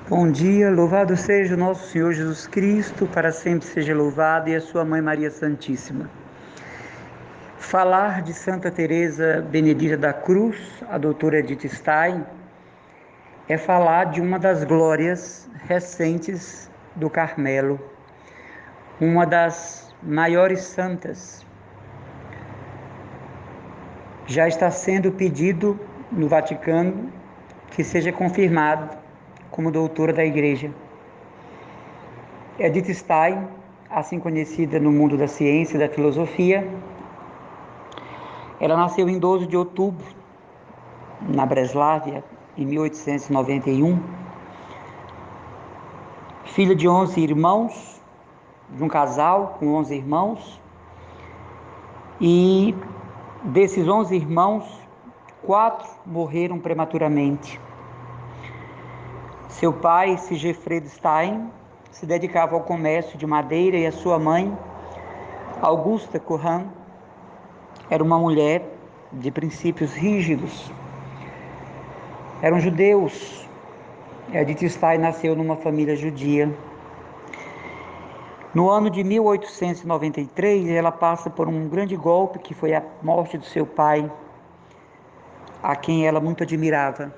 Bom dia, louvado seja o nosso Senhor Jesus Cristo, para sempre seja louvado, e a sua Mãe Maria Santíssima. Falar de Santa Teresa Benedita da Cruz, a doutora Edith Stein, é falar de uma das glórias recentes do Carmelo, uma das maiores santas. Já está sendo pedido no Vaticano que seja confirmado como doutora da Igreja. Edith Stein, assim conhecida no mundo da ciência e da filosofia, ela nasceu em 12 de outubro, na Breslávia, em 1891, filha de 11 irmãos, de um casal com 11 irmãos, e desses 11 irmãos, 4 morreram prematuramente. Seu pai, Sigefredo Stein, se dedicava ao comércio de madeira, e a sua mãe, Augusta Curran, era uma mulher de princípios rígidos. Eram judeus. Edith Stein nasceu numa família judia. No ano de 1893, ela passa por um grande golpe, que foi a morte do seu pai, a quem ela muito admirava.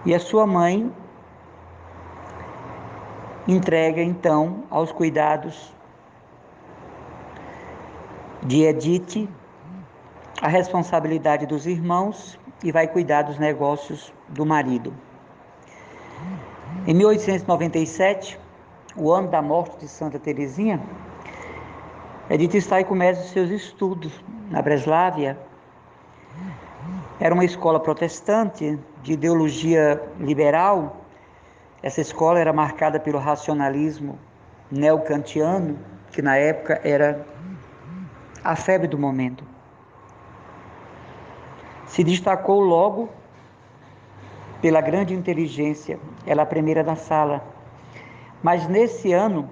E a sua mãe entrega então aos cuidados de Edith a responsabilidade dos irmãos e vai cuidar dos negócios do marido. Em 1897, o ano da morte de Santa Teresinha, Edith Stein começa os seus estudos na Breslávia. Era uma escola protestante de ideologia liberal. Essa escola era marcada pelo racionalismo neocantiano, que na época era a febre do momento. Se destacou logo pela grande inteligência, ela a primeira da sala. Mas nesse ano,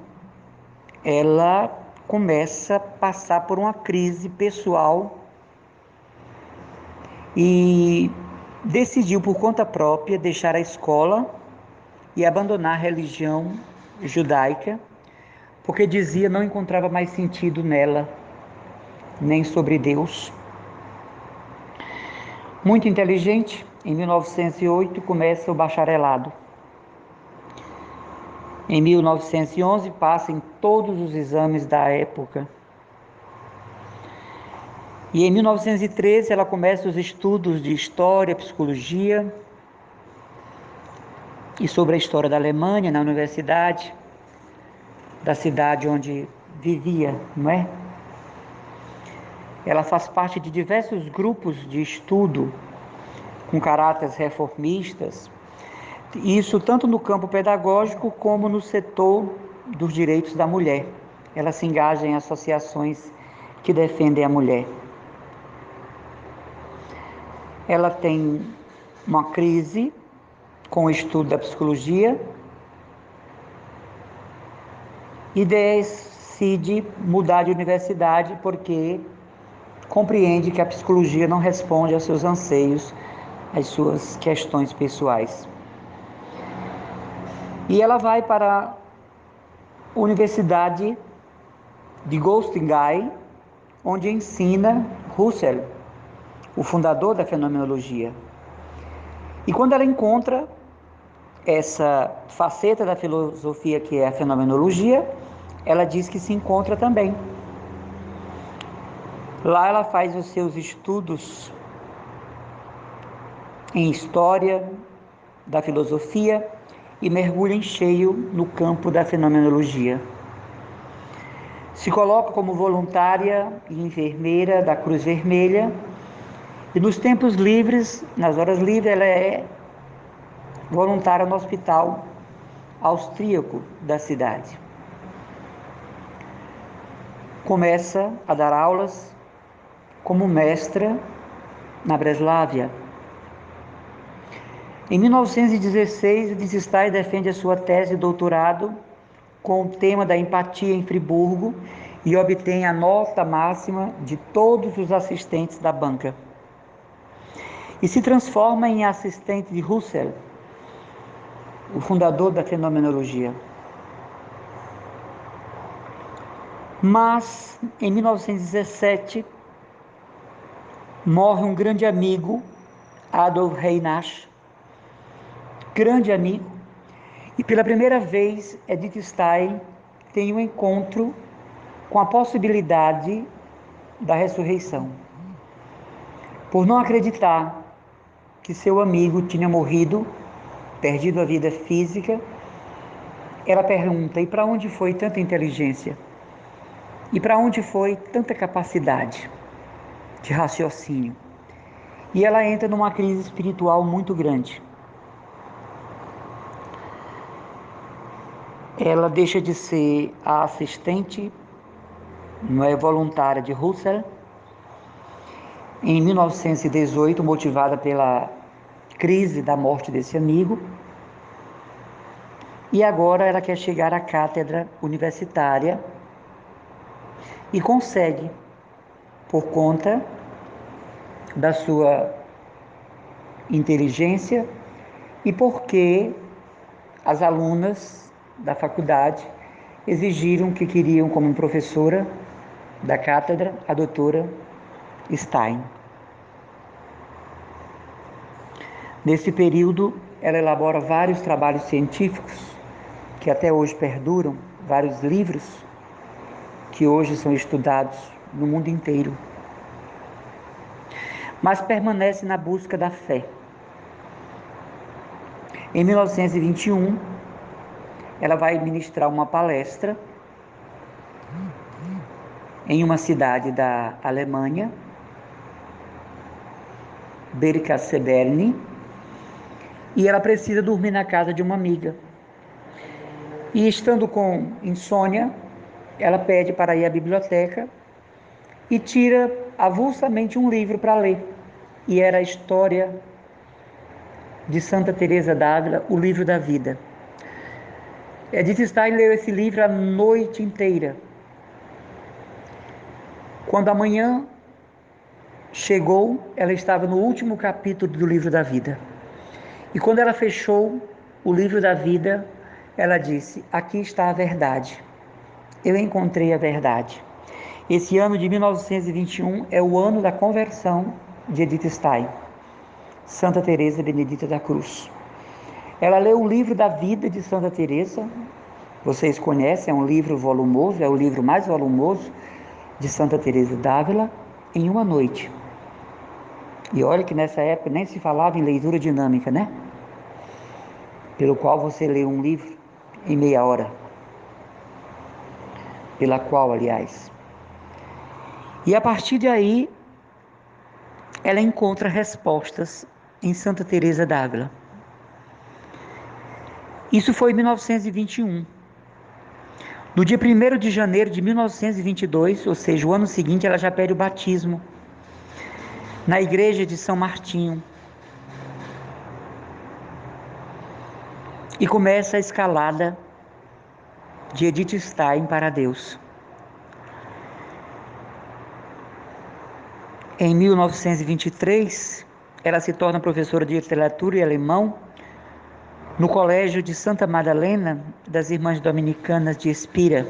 ela começa a passar por uma crise pessoal e decidiu por conta própria deixar a escola e abandonar a religião judaica, porque dizia não encontrava mais sentido nela, nem sobre Deus. Muito inteligente, em 1908 começa o bacharelado. Em 1911 passa em todos os exames da época. E em 1913 ela começa os estudos de história, psicologia e sobre a história da Alemanha na universidade, da cidade onde vivia, não é? Ela faz parte de diversos grupos de estudo com caráteres reformistas, isso tanto no campo pedagógico como no setor dos direitos da mulher. Ela se engaja em associações que defendem a mulher. Ela tem uma crise com o estudo da psicologia e decide mudar de universidade porque compreende que a psicologia não responde aos seus anseios, às suas questões pessoais. E ela vai para a Universidade de Göttingen, onde ensina Husserl, o fundador da fenomenologia. E quando ela encontra essa faceta da filosofia que é a fenomenologia, ela diz que se encontra também. Lá ela faz os seus estudos em história da filosofia e mergulha em cheio no campo da fenomenologia. Se coloca como voluntária e enfermeira da Cruz Vermelha, e nos tempos livres, nas horas livres, ela é voluntária no hospital austríaco da cidade. Começa a dar aulas como mestra na Breslávia. Em 1916, Edith Stein defende a sua tese de doutorado com o tema da empatia em Friburgo e obtém a nota máxima de todos os assistentes da banca. E se transforma em assistente de Husserl. o fundador da fenomenologia. Mas, em 1917, morre um grande amigo, Adolf Reinach, grande amigo, e pela primeira vez Edith Stein tem um encontro com a possibilidade da ressurreição. Por não acreditar que seu amigo tinha morrido, perdido a vida física, ela pergunta: e para onde foi tanta inteligência? E para onde foi tanta capacidade de raciocínio? E ela entra numa crise espiritual muito grande. Ela deixa de ser a assistente, não é, voluntária de Husserl, em 1918, motivada pela crise da morte desse amigo, e agora ela quer chegar à cátedra universitária e consegue, por conta da sua inteligência e porque as alunas da faculdade exigiram que queriam como professora da cátedra a doutora Stein. Nesse período, ela elabora vários trabalhos científicos que até hoje perduram, vários livros que hoje são estudados no mundo inteiro, mas permanece na busca da fé. Em 1921, ela vai ministrar uma palestra em uma cidade da Alemanha, Berchtesgaden, e ela precisa dormir na casa de uma amiga. E estando com insônia, ela pede para ir à biblioteca e tira avulsamente um livro para ler. E era a história de Santa Teresa d'Ávila, O Livro da Vida. Edith Stein leu esse livro a noite inteira. Quando a manhã chegou, ela estava no último capítulo do Livro da Vida. E quando ela fechou o Livro da Vida, ela disse: aqui está a verdade. Eu encontrei a verdade. Esse ano de 1921 é o ano da conversão de Edith Stein, Santa Teresa Benedita da Cruz. Ela leu o Livro da Vida de Santa Teresa. Vocês conhecem, é um livro volumoso, é o livro mais volumoso de Santa Teresa d'Ávila, em uma noite. E olha que nessa época nem se falava em leitura dinâmica, né? Pelo qual você lê um livro em meia hora. Pela qual, aliás. E a partir de aí, ela encontra respostas em Santa Teresa d'Ávila. Isso foi em 1921. No dia 1º de janeiro de 1922, ou seja, o ano seguinte, ela já pede o batismo na igreja de São Martinho. E começa a escalada de Edith Stein para Deus. Em 1923, ela se torna professora de literatura e alemão no Colégio de Santa Madalena das Irmãs Dominicanas de Espira.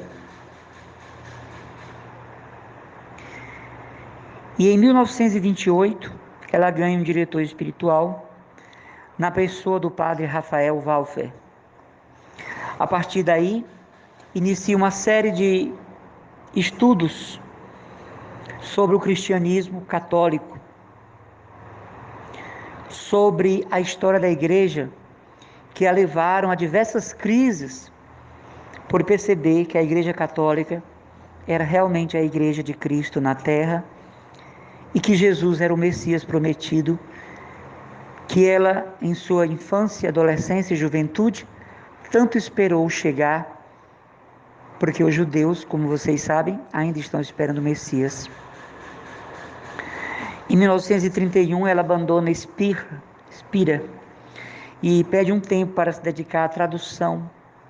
E em 1928, ela ganha um diretor espiritual na pessoa do padre Rafael Walfer. A partir daí, inicia uma série de estudos sobre o cristianismo católico, sobre a história da igreja, que a levaram a diversas crises por perceber que a igreja católica era realmente a igreja de Cristo na terra e que Jesus era o Messias prometido, que ela, em sua infância, adolescência e juventude, tanto esperou chegar, porque os judeus, como vocês sabem, ainda estão esperando o Messias. Em 1931, ela abandona Espira e pede um tempo para se dedicar à tradução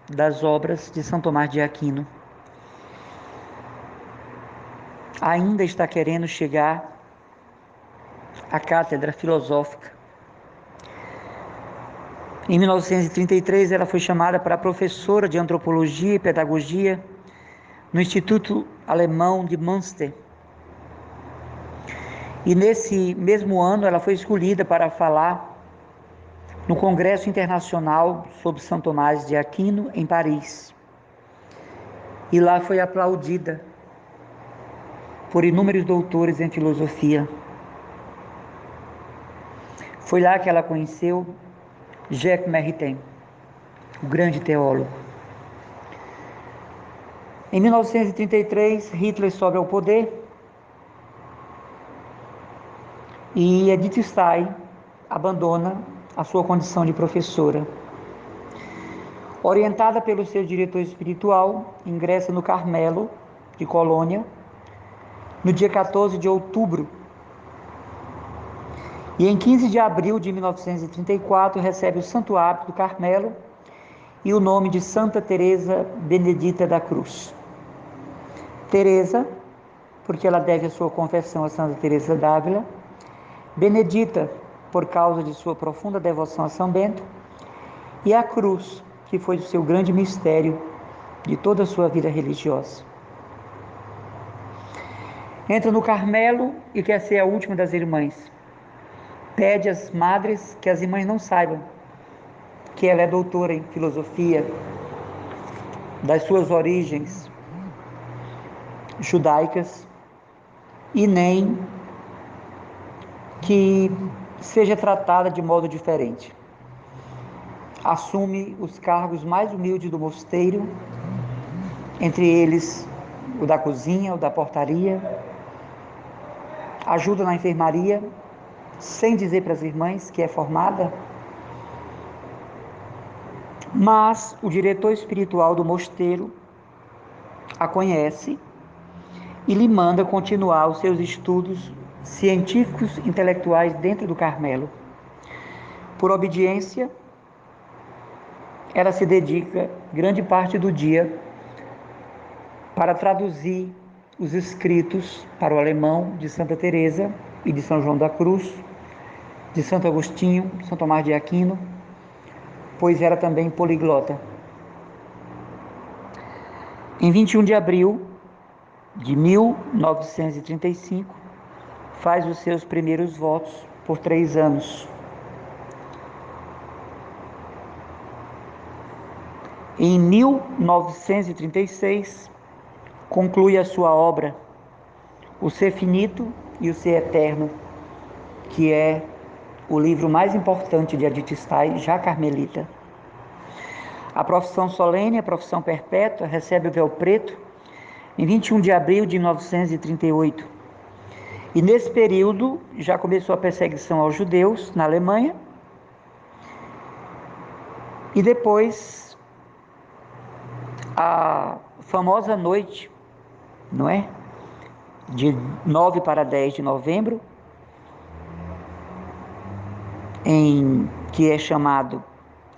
das obras de São Tomás de Aquino. Ainda está querendo chegar à cátedra filosófica. Em 1933, ela foi chamada para professora de antropologia e pedagogia no Instituto Alemão de Münster. E nesse mesmo ano, ela foi escolhida para falar no Congresso Internacional sobre São Tomás de Aquino, em Paris. E lá foi aplaudida por inúmeros doutores em filosofia. Foi lá que ela conheceu Jacques Maritain, o grande teólogo. Em 1933, Hitler sobe ao poder e Edith Stein abandona a sua condição de professora. Orientada pelo seu diretor espiritual, ingressa no Carmelo de Colônia no dia 14 de outubro. E em 15 de abril de 1934 recebe o santo hábito do Carmelo e o nome de Santa Teresa Benedita da Cruz. Teresa, porque ela deve a sua confessão a Santa Teresa d'Ávila. Benedita, por causa de sua profunda devoção a São Bento. E a cruz, que foi o seu grande mistério de toda a sua vida religiosa. Entra no Carmelo e quer ser a última das irmãs. Pede às madres que as irmãs não saibam que ela é doutora em filosofia, das suas origens judaicas, e nem que seja tratada de modo diferente. Assume os cargos mais humildes do mosteiro, entre eles o da cozinha, o da portaria, ajuda na enfermaria, sem dizer para as irmãs que é formada. Mas o diretor espiritual do mosteiro a conhece e lhe manda continuar os seus estudos científicos intelectuais dentro do Carmelo. Por obediência, ela se dedica grande parte do dia para traduzir os escritos para o alemão de Santa Teresa e de São João da Cruz, de Santo Agostinho, São Tomás de Aquino, pois era também poliglota. Em 21 de abril de 1935, faz os seus primeiros votos por 3 anos. Em 1936, conclui a sua obra, O Ser Finito e o Ser Eterno, que é o livro mais importante de Edith Stein, já carmelita. A profissão solene, a profissão perpétua, recebe o véu preto em 21 de abril de 1938. E nesse período já começou a perseguição aos judeus na Alemanha. E depois a famosa noite, não é? De 9 para 10 de novembro, que é chamado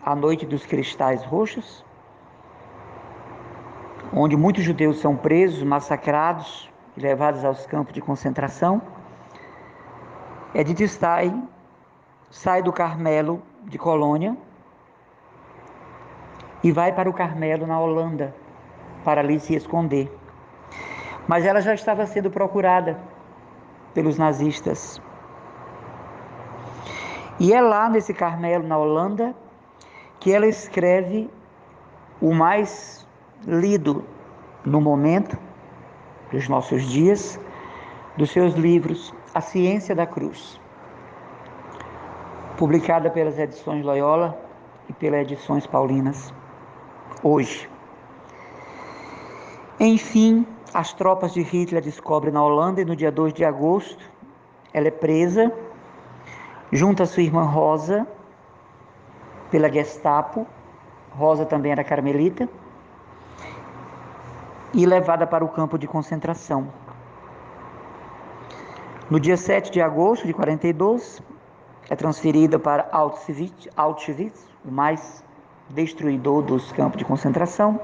a Noite dos Cristais Roxos, onde muitos judeus são presos, massacrados e levados aos campos de concentração. Edith Stein sai do Carmelo de Colônia e vai para o Carmelo na Holanda, para ali se esconder. Mas ela já estava sendo procurada pelos nazistas. E é lá nesse Carmelo, na Holanda, que ela escreve o mais lido no momento dos nossos dias, dos seus livros, A Ciência da Cruz, publicada pelas edições Loyola e pelas edições Paulinas, hoje. Enfim, as tropas de Hitler descobrem na Holanda e no dia 2 de agosto ela é presa, junto a sua irmã Rosa, pela Gestapo. Rosa também era carmelita, e levada para o campo de concentração. No dia 7 de agosto de 42, é transferida para Auschwitz, o mais destruidor dos campos de concentração.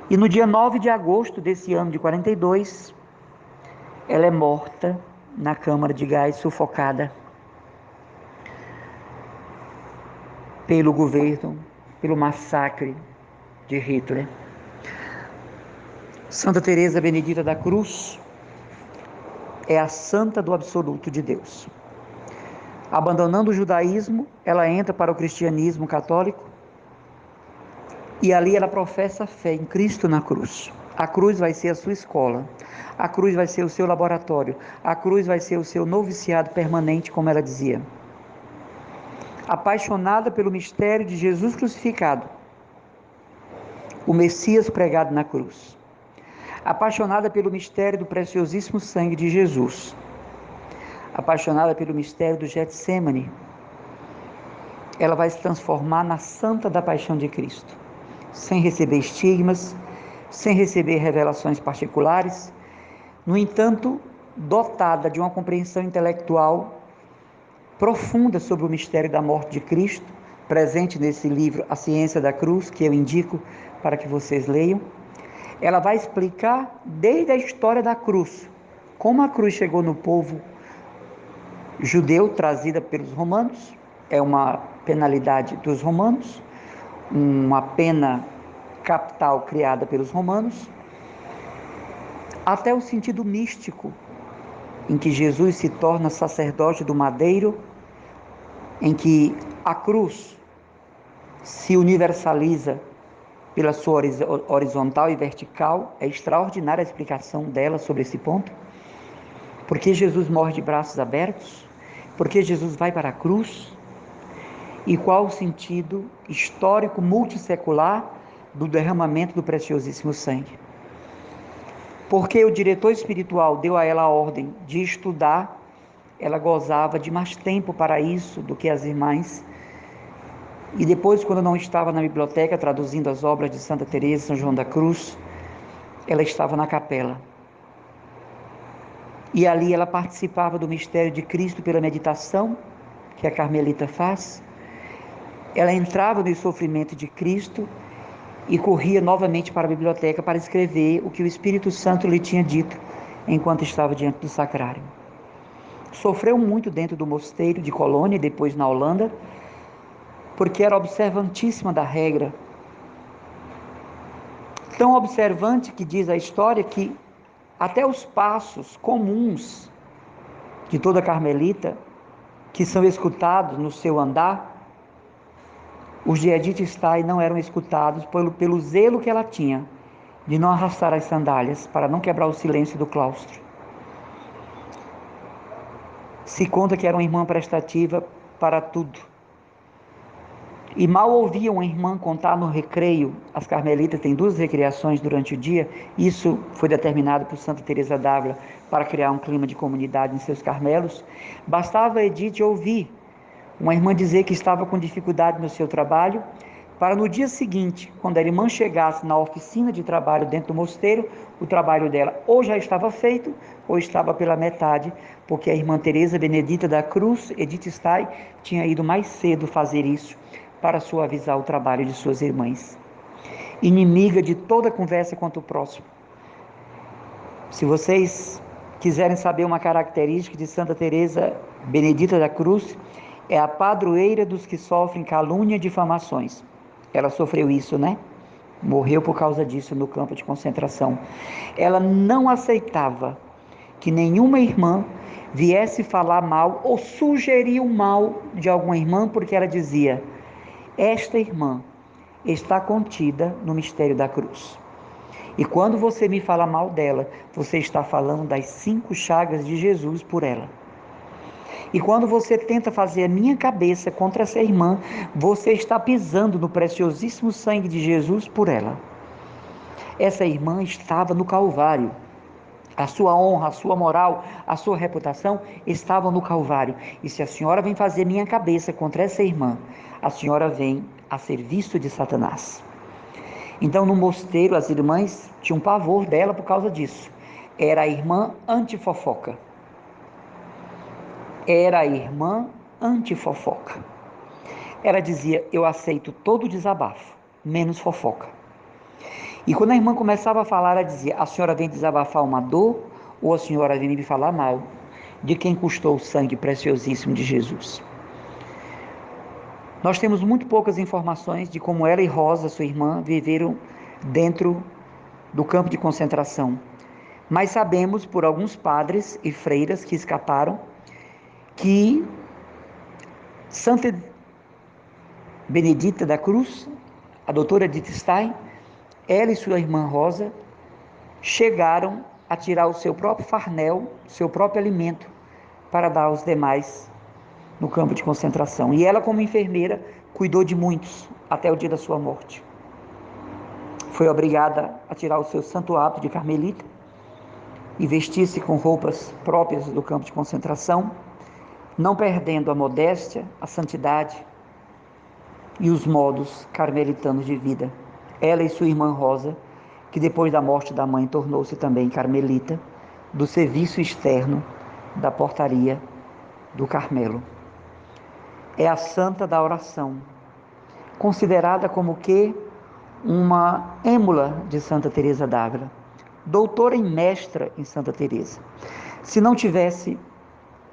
E no dia 9 de agosto desse ano de 42, ela é morta na câmara de gás, sufocada. pelo governo, pelo massacre de Hitler. Santa Teresa Benedita da Cruz é a santa do absoluto de Deus. Abandonando o judaísmo, ela entra para o cristianismo católico e ali ela professa a fé em Cristo na cruz. A cruz vai ser a sua escola, a cruz vai ser o seu laboratório, a cruz vai ser o seu noviciado permanente, como ela dizia. Apaixonada pelo mistério de Jesus crucificado, o Messias pregado na cruz. Apaixonada pelo mistério do preciosíssimo sangue de Jesus. Apaixonada pelo mistério do Getsêmani, ela vai se transformar na santa da paixão de Cristo, sem receber estigmas, sem receber revelações particulares, no entanto, dotada de uma compreensão intelectual profunda sobre o mistério da morte de Cristo, presente nesse livro A Ciência da Cruz, que eu indico para que vocês leiam. Ela vai explicar desde a história da cruz, como a cruz chegou no povo judeu, trazida pelos romanos, é uma penalidade dos romanos, uma pena capital criada pelos romanos, até o sentido místico, em que Jesus se torna sacerdote do madeiro, em que a cruz se universaliza pela sua horizontal e vertical. É extraordinária a explicação dela sobre esse ponto. Por que Jesus morre de braços abertos? Por que Jesus vai para a cruz? E qual o sentido histórico multissecular do derramamento do preciosíssimo sangue? Porque o diretor espiritual deu a ela a ordem de estudar, ela gozava de mais tempo para isso do que as irmãs. E depois, quando não estava na biblioteca traduzindo as obras de Santa Teresa, São João da Cruz, ela estava na capela. E ali ela participava do mistério de Cristo pela meditação que a carmelita faz. Ela entrava no sofrimento de Cristo e corria novamente para a biblioteca para escrever o que o Espírito Santo lhe tinha dito enquanto estava diante do sacrário. Sofreu muito dentro do mosteiro de Colônia e depois na Holanda, porque era observantíssima da regra. Tão observante que diz a história que até os passos comuns de toda carmelita, que são escutados no seu andar, os de Edith Stein não eram escutados pelo zelo que ela tinha de não arrastar as sandálias, para não quebrar o silêncio do claustro. Se conta que era uma irmã prestativa para tudo. E mal ouvia uma irmã contar no recreio. As carmelitas têm 2 recreações durante o dia. Isso foi determinado por Santa Teresa d'Ávila para criar um clima de comunidade em seus carmelos. Bastava a Edith ouvir uma irmã dizer que estava com dificuldade no seu trabalho, para no dia seguinte, quando a irmã chegasse na oficina de trabalho dentro do mosteiro, o trabalho dela ou já estava feito, ou estava pela metade, porque a irmã Teresa Benedita da Cruz, Edith Stein, tinha ido mais cedo fazer isso, para suavizar o trabalho de suas irmãs. Inimiga de toda conversa quanto o próximo. Se vocês quiserem saber uma característica de Santa Teresa Benedita da Cruz, é a padroeira dos que sofrem calúnia e difamações. Ela sofreu isso, né? Morreu por causa disso no campo de concentração. Ela não aceitava que nenhuma irmã viesse falar mal ou sugerir o mal de alguma irmã, porque ela dizia: esta irmã está contida no mistério da cruz. E quando você me fala mal dela, você está falando das 5 chagas de Jesus por ela. E quando você tenta fazer a minha cabeça contra essa irmã, você está pisando no preciosíssimo sangue de Jesus por ela. Essa irmã estava no Calvário. A sua honra, a sua moral, a sua reputação estavam no Calvário. E se a senhora vem fazer minha cabeça contra essa irmã, a senhora vem a serviço de Satanás. Então, no mosteiro, as irmãs tinham pavor dela por causa disso. Era a irmã antifofoca. Era a irmã antifofoca. Ela dizia: eu aceito todo desabafo, menos fofoca. E quando a irmã começava a falar, ela dizia: a senhora vem desabafar uma dor, ou a senhora vem me falar mal de quem custou o sangue preciosíssimo de Jesus? Nós temos muito poucas informações de como ela e Rosa, sua irmã, viveram dentro do campo de concentração. Mas sabemos por alguns padres e freiras que escaparam que Santa Benedita da Cruz, a doutora Edith Stein, ela e sua irmã Rosa chegaram a tirar o seu próprio farnel, seu próprio alimento, para dar aos demais no campo de concentração. E ela, como enfermeira, cuidou de muitos até o dia da sua morte. Foi obrigada a tirar o seu santo hábito de carmelita e vestir-se com roupas próprias do campo de concentração, não perdendo a modéstia, a santidade e os modos carmelitanos de vida. Ela e sua irmã Rosa, que depois da morte da mãe tornou-se também carmelita, do serviço externo da portaria do Carmelo. É a santa da oração, considerada como que uma êmula de Santa Teresa d'Ávila, doutora e mestra em Santa Teresa. Se não tivesse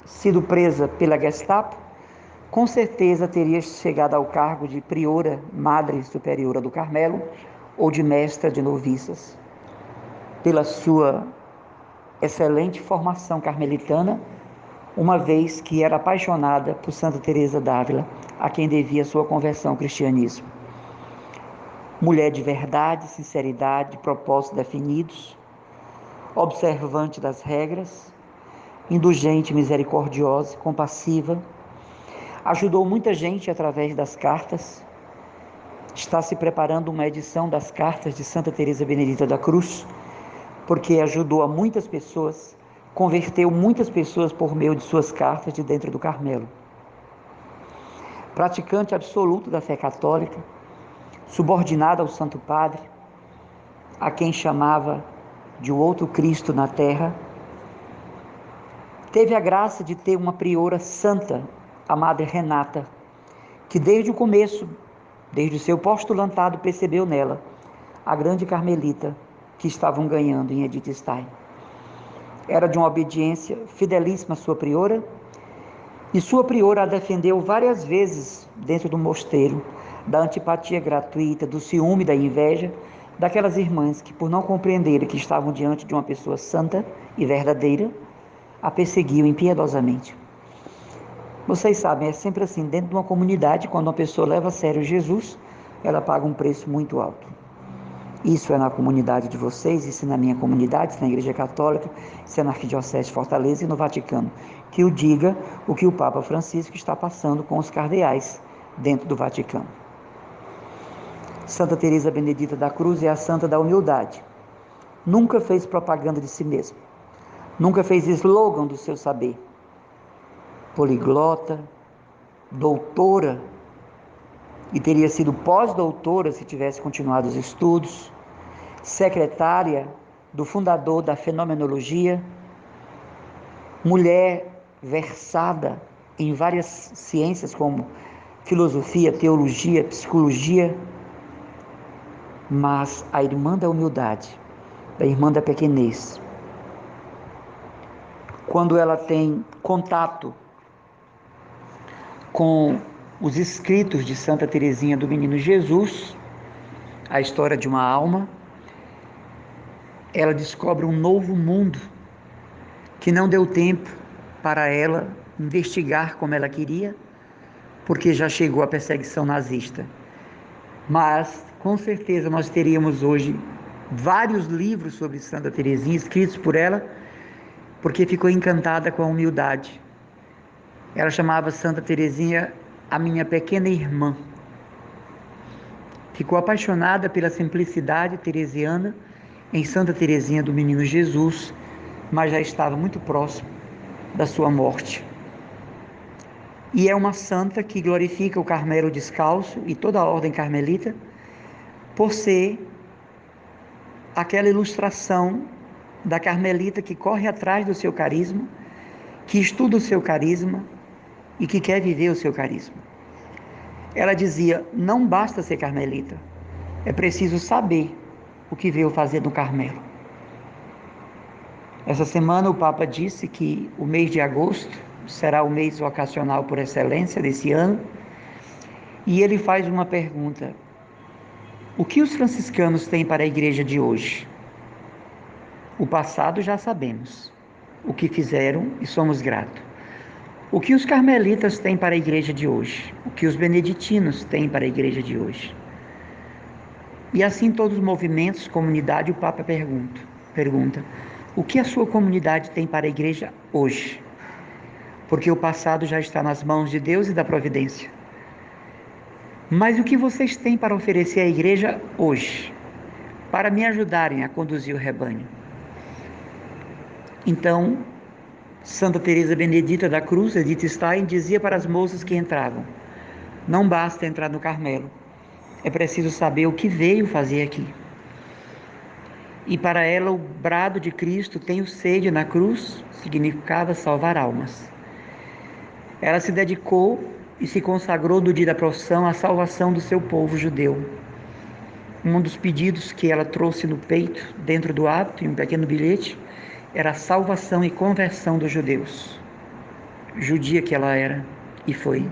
sido presa pela Gestapo, com certeza teria chegado ao cargo de priora, madre superiora do Carmelo, ou de mestra de noviças. Pela sua excelente formação carmelitana, uma vez que era apaixonada por Santa Teresa d'Ávila, a quem devia sua conversão ao cristianismo. Mulher de verdade, sinceridade, propósitos definidos, observante das regras, indulgente, misericordiosa, compassiva, ajudou muita gente através das cartas. Está se preparando uma edição das cartas de Santa Teresa Benedita da Cruz, porque ajudou a muitas pessoas, converteu muitas pessoas por meio de suas cartas de dentro do Carmelo. Praticante absoluto da fé católica, subordinada ao Santo Padre, a quem chamava de o outro Cristo na terra, teve a graça de ter uma priora santa, a Madre Renata, que desde o começo, desde o seu postulantado, percebeu nela a grande carmelita que estavam ganhando em Edith Stein. Era de uma obediência fidelíssima à sua priora, e sua priora a defendeu várias vezes dentro do mosteiro, da antipatia gratuita, do ciúme, da inveja, daquelas irmãs que, por não compreenderem que estavam diante de uma pessoa santa e verdadeira, a perseguiam impiedosamente. Vocês sabem, é sempre assim, dentro de uma comunidade, quando uma pessoa leva a sério Jesus, ela paga um preço muito alto. Isso é na comunidade de vocês, isso é na minha comunidade, isso é na Igreja Católica, isso é na Arquidiocese de Fortaleza e no Vaticano. Que o diga o que o Papa Francisco está passando com os cardeais dentro do Vaticano. Santa Teresa Benedita da Cruz é a santa da humildade. Nunca fez propaganda de si mesma. Nunca fez slogan do seu saber. Poliglota, doutora, e teria sido pós-doutora se tivesse continuado os estudos, secretária do fundador da fenomenologia, mulher versada em várias ciências como filosofia, teologia, psicologia, mas a irmã da humildade, a irmã da pequenez. Quando ela tem contato com os escritos de Santa Teresinha do Menino Jesus, a história de uma alma, ela descobre um novo mundo que não deu tempo para ela investigar como ela queria, porque já chegou a perseguição nazista. Mas, com certeza, nós teríamos hoje vários livros sobre Santa Teresinha escritos por ela, porque ficou encantada com a humildade. Ela chamava Santa Teresinha a minha pequena irmã. Ficou apaixonada pela simplicidade teresiana em Santa Teresinha do Menino Jesus, mas já estava muito próximo da sua morte. E é uma santa que glorifica o Carmelo descalço e toda a ordem carmelita, por ser aquela ilustração da carmelita que corre atrás do seu carisma, que estuda o seu carisma e que quer viver o seu carisma. Ela dizia, não basta ser carmelita, é preciso saber o que veio fazer no Carmelo. Essa semana o Papa disse que o mês de agosto será o mês vocacional por excelência desse ano, E ele faz uma pergunta: o que os franciscanos têm para a igreja de hoje? O passado já sabemos, o que fizeram e somos gratos. O que os carmelitas têm para a igreja de hoje? O que os beneditinos têm para a igreja de hoje? E assim todos os movimentos, comunidade, o Papa pergunta: o que a sua comunidade tem para a igreja hoje? Porque o passado já está nas mãos de Deus e da providência. Mas o que vocês têm para oferecer à igreja hoje? Para me ajudarem a conduzir o rebanho. Então, Santa Teresa Benedita da Cruz, Edith Stein, dizia para as moças que entravam: não basta entrar no Carmelo, é preciso saber o que veio fazer aqui. E para ela o brado de Cristo, tenho sede na cruz, significava salvar almas. Ela se dedicou e se consagrou no dia da procissão à salvação do seu povo judeu. Um dos pedidos que ela trouxe no peito, dentro do hábito, em um pequeno bilhete, era a salvação e conversão dos judeus. Judia que ela era e foi.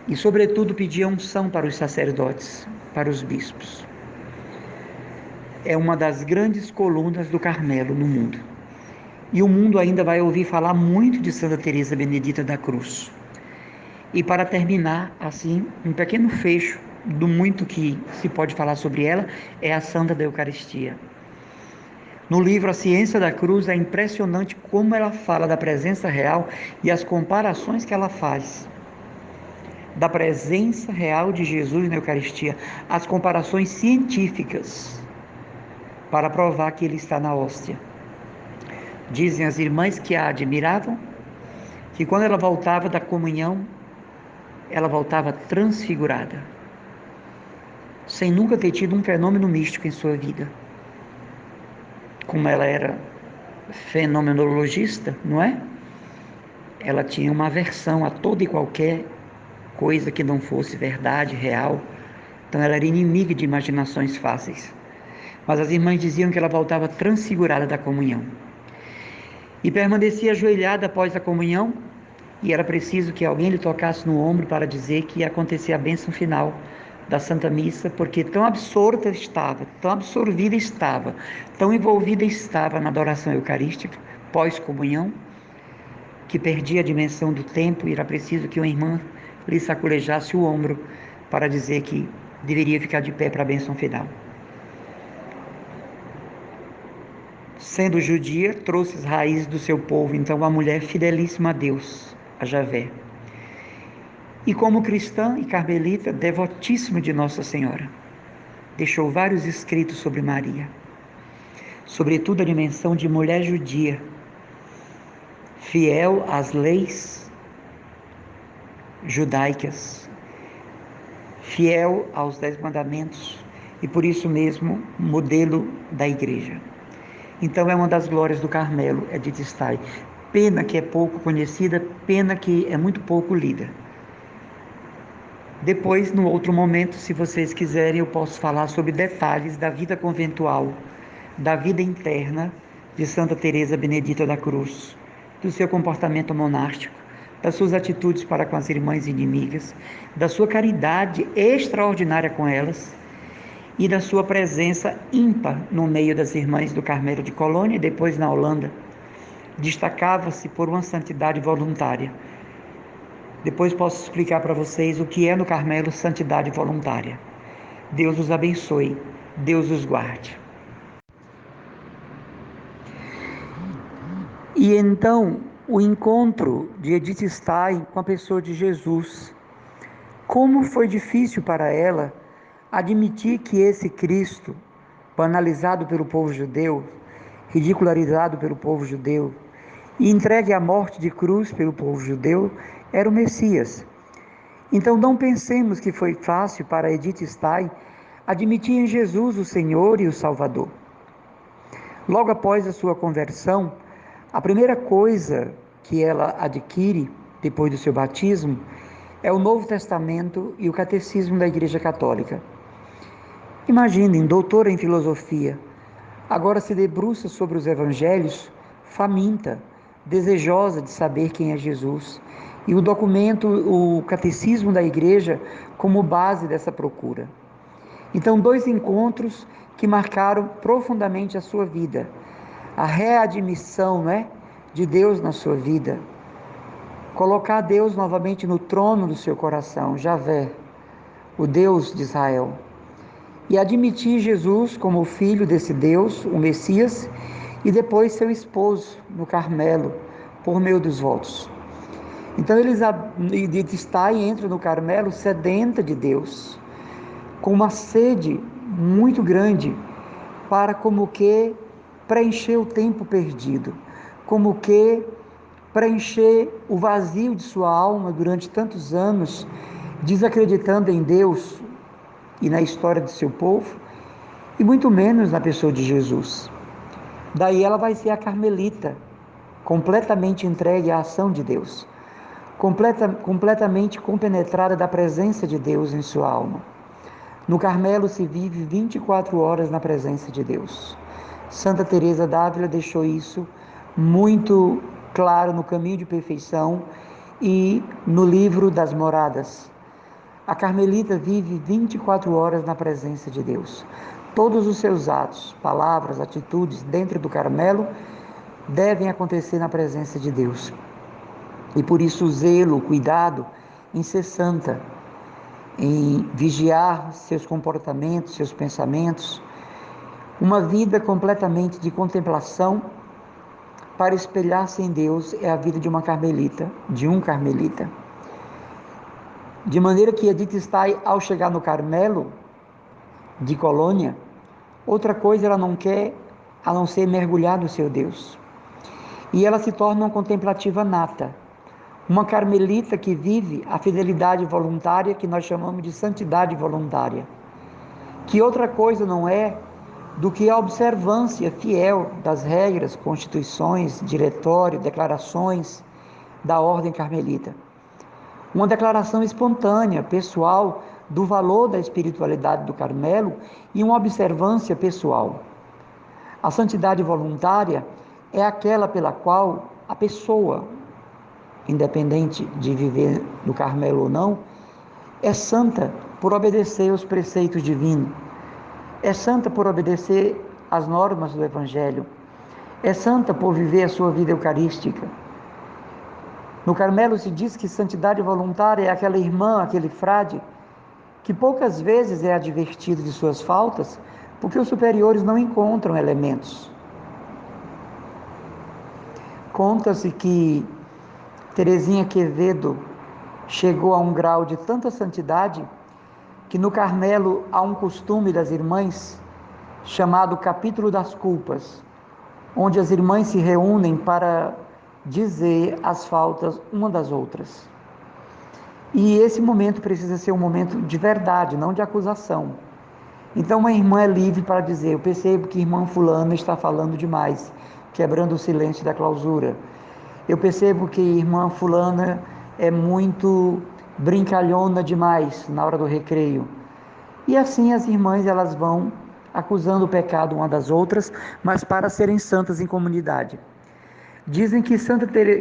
E sobretudo pedia unção para os sacerdotes, para os bispos. É uma das grandes colunas do Carmelo no mundo. E o mundo ainda vai ouvir falar muito de Santa Teresa Benedita da Cruz. E para terminar, assim, um pequeno fecho do muito que se pode falar sobre ela, é a Santa da Eucaristia. No livro A Ciência da Cruz, é impressionante como ela fala da presença real e as comparações que ela faz da presença real de Jesus na Eucaristia, as comparações científicas para provar que ele está na hóstia. Dizem as irmãs que a admiravam, que quando ela voltava da comunhão, ela voltava transfigurada, sem nunca ter tido um fenômeno místico em sua vida. Como ela era fenomenologista, não é? Ela tinha uma aversão a toda e qualquer coisa que não fosse verdade, real. Então ela era inimiga de imaginações fáceis. Mas as irmãs diziam que ela voltava transfigurada da comunhão. E permanecia ajoelhada após a comunhão, e era preciso que alguém lhe tocasse no ombro para dizer que ia acontecer a bênção final da Santa Missa, porque tão absorta estava, tão absorvida estava, tão envolvida estava na adoração eucarística, pós-comunhão, que perdia a dimensão do tempo, e era preciso que uma irmã lhe saculejasse o ombro para dizer que deveria ficar de pé para a bênção final. Sendo judia, trouxe as raízes do seu povo, então uma mulher fidelíssima a Deus, a Javé. E como cristã e carmelita, devotíssima de Nossa Senhora, deixou vários escritos sobre Maria, sobretudo a dimensão de mulher judia, fiel às leis judaicas, fiel aos 10 mandamentos, e por isso mesmo modelo da igreja. Então é uma das glórias do Carmelo, Edith Stein. Pena que é pouco conhecida, pena que é muito pouco lida. Depois, no outro momento, se vocês quiserem, eu posso falar sobre detalhes da vida conventual, da vida interna de Santa Teresa Benedita da Cruz, do seu comportamento monástico, das suas atitudes para com as irmãs inimigas, da sua caridade extraordinária com elas e da sua presença ímpar no meio das irmãs do Carmelo de Colônia e depois na Holanda. Destacava-se por uma santidade voluntária. Depois posso explicar para vocês o que é no Carmelo santidade voluntária. Deus os abençoe, Deus os guarde. E então, o encontro de Edith Stein com a pessoa de Jesus. Como foi difícil para ela admitir que esse Cristo, banalizado pelo povo judeu, ridicularizado pelo povo judeu, e entregue à morte de cruz pelo povo judeu, era o Messias. Então não pensemos que foi fácil para Edith Stein admitir em Jesus o Senhor e o Salvador. Logo após a sua conversão, a primeira coisa que ela adquire, depois do seu batismo, é o Novo Testamento e o Catecismo da Igreja Católica. Imaginem, doutora em filosofia, agora se debruça sobre os evangelhos, faminta, desejosa de saber quem é Jesus, e o documento, o catecismo da igreja, como base dessa procura. Então, 2 encontros que marcaram profundamente a sua vida. A readmissão, de Deus na sua vida. Colocar Deus novamente no trono do seu coração, Javé, o Deus de Israel. E admitir Jesus como o filho desse Deus, o Messias, e depois seu esposo no Carmelo, por meio dos votos. Então ele está e entra no Carmelo sedenta de Deus, com uma sede muito grande, para como que preencher o tempo perdido, como que preencher o vazio de sua alma durante tantos anos, desacreditando em Deus e na história do seu povo, e muito menos na pessoa de Jesus. Daí ela vai ser a carmelita, completamente entregue à ação de Deus, completamente compenetrada da presença de Deus em sua alma. No Carmelo se vive 24 horas na presença de Deus. Santa Teresa d'Ávila deixou isso muito claro no Caminho de Perfeição e no livro das Moradas. A carmelita vive 24 horas na presença de Deus. Todos os seus atos, palavras, atitudes dentro do Carmelo devem acontecer na presença de Deus. E por isso o zelo, o cuidado em ser santa, em vigiar seus comportamentos, seus pensamentos, uma vida completamente de contemplação para espelhar-se em Deus é a vida de uma carmelita, de um carmelita. De maneira que Edith Stein, ao chegar no Carmelo de Colônia, outra coisa ela não quer a não ser mergulhar no seu Deus. E ela se torna uma contemplativa nata, uma carmelita que vive a fidelidade voluntária que nós chamamos de santidade voluntária, que outra coisa não é do que a observância fiel das regras, constituições, diretório, declarações da ordem carmelita. Uma declaração espontânea, pessoal, do valor da espiritualidade do Carmelo e uma observância pessoal. A santidade voluntária é aquela pela qual a pessoa, independente de viver no Carmelo ou não, é santa por obedecer aos preceitos divinos, é santa por obedecer às normas do Evangelho, é santa por viver a sua vida eucarística. No Carmelo se diz que santidade voluntária é aquela irmã, aquele frade, que poucas vezes é advertido de suas faltas, porque os superiores não encontram elementos. Conta-se que Teresinha Quevedo chegou a um grau de tanta santidade que no Carmelo há um costume das irmãs chamado Capítulo das Culpas, onde as irmãs se reúnem para dizer as faltas uma das outras. E esse momento precisa ser um momento de verdade, não de acusação. Então uma irmã é livre para dizer: eu percebo que irmã fulana está falando demais, quebrando o silêncio da clausura. Eu percebo que irmã fulana é muito brincalhona demais na hora do recreio. E assim as irmãs elas vão acusando o pecado uma das outras, mas para serem santas em comunidade. Dizem que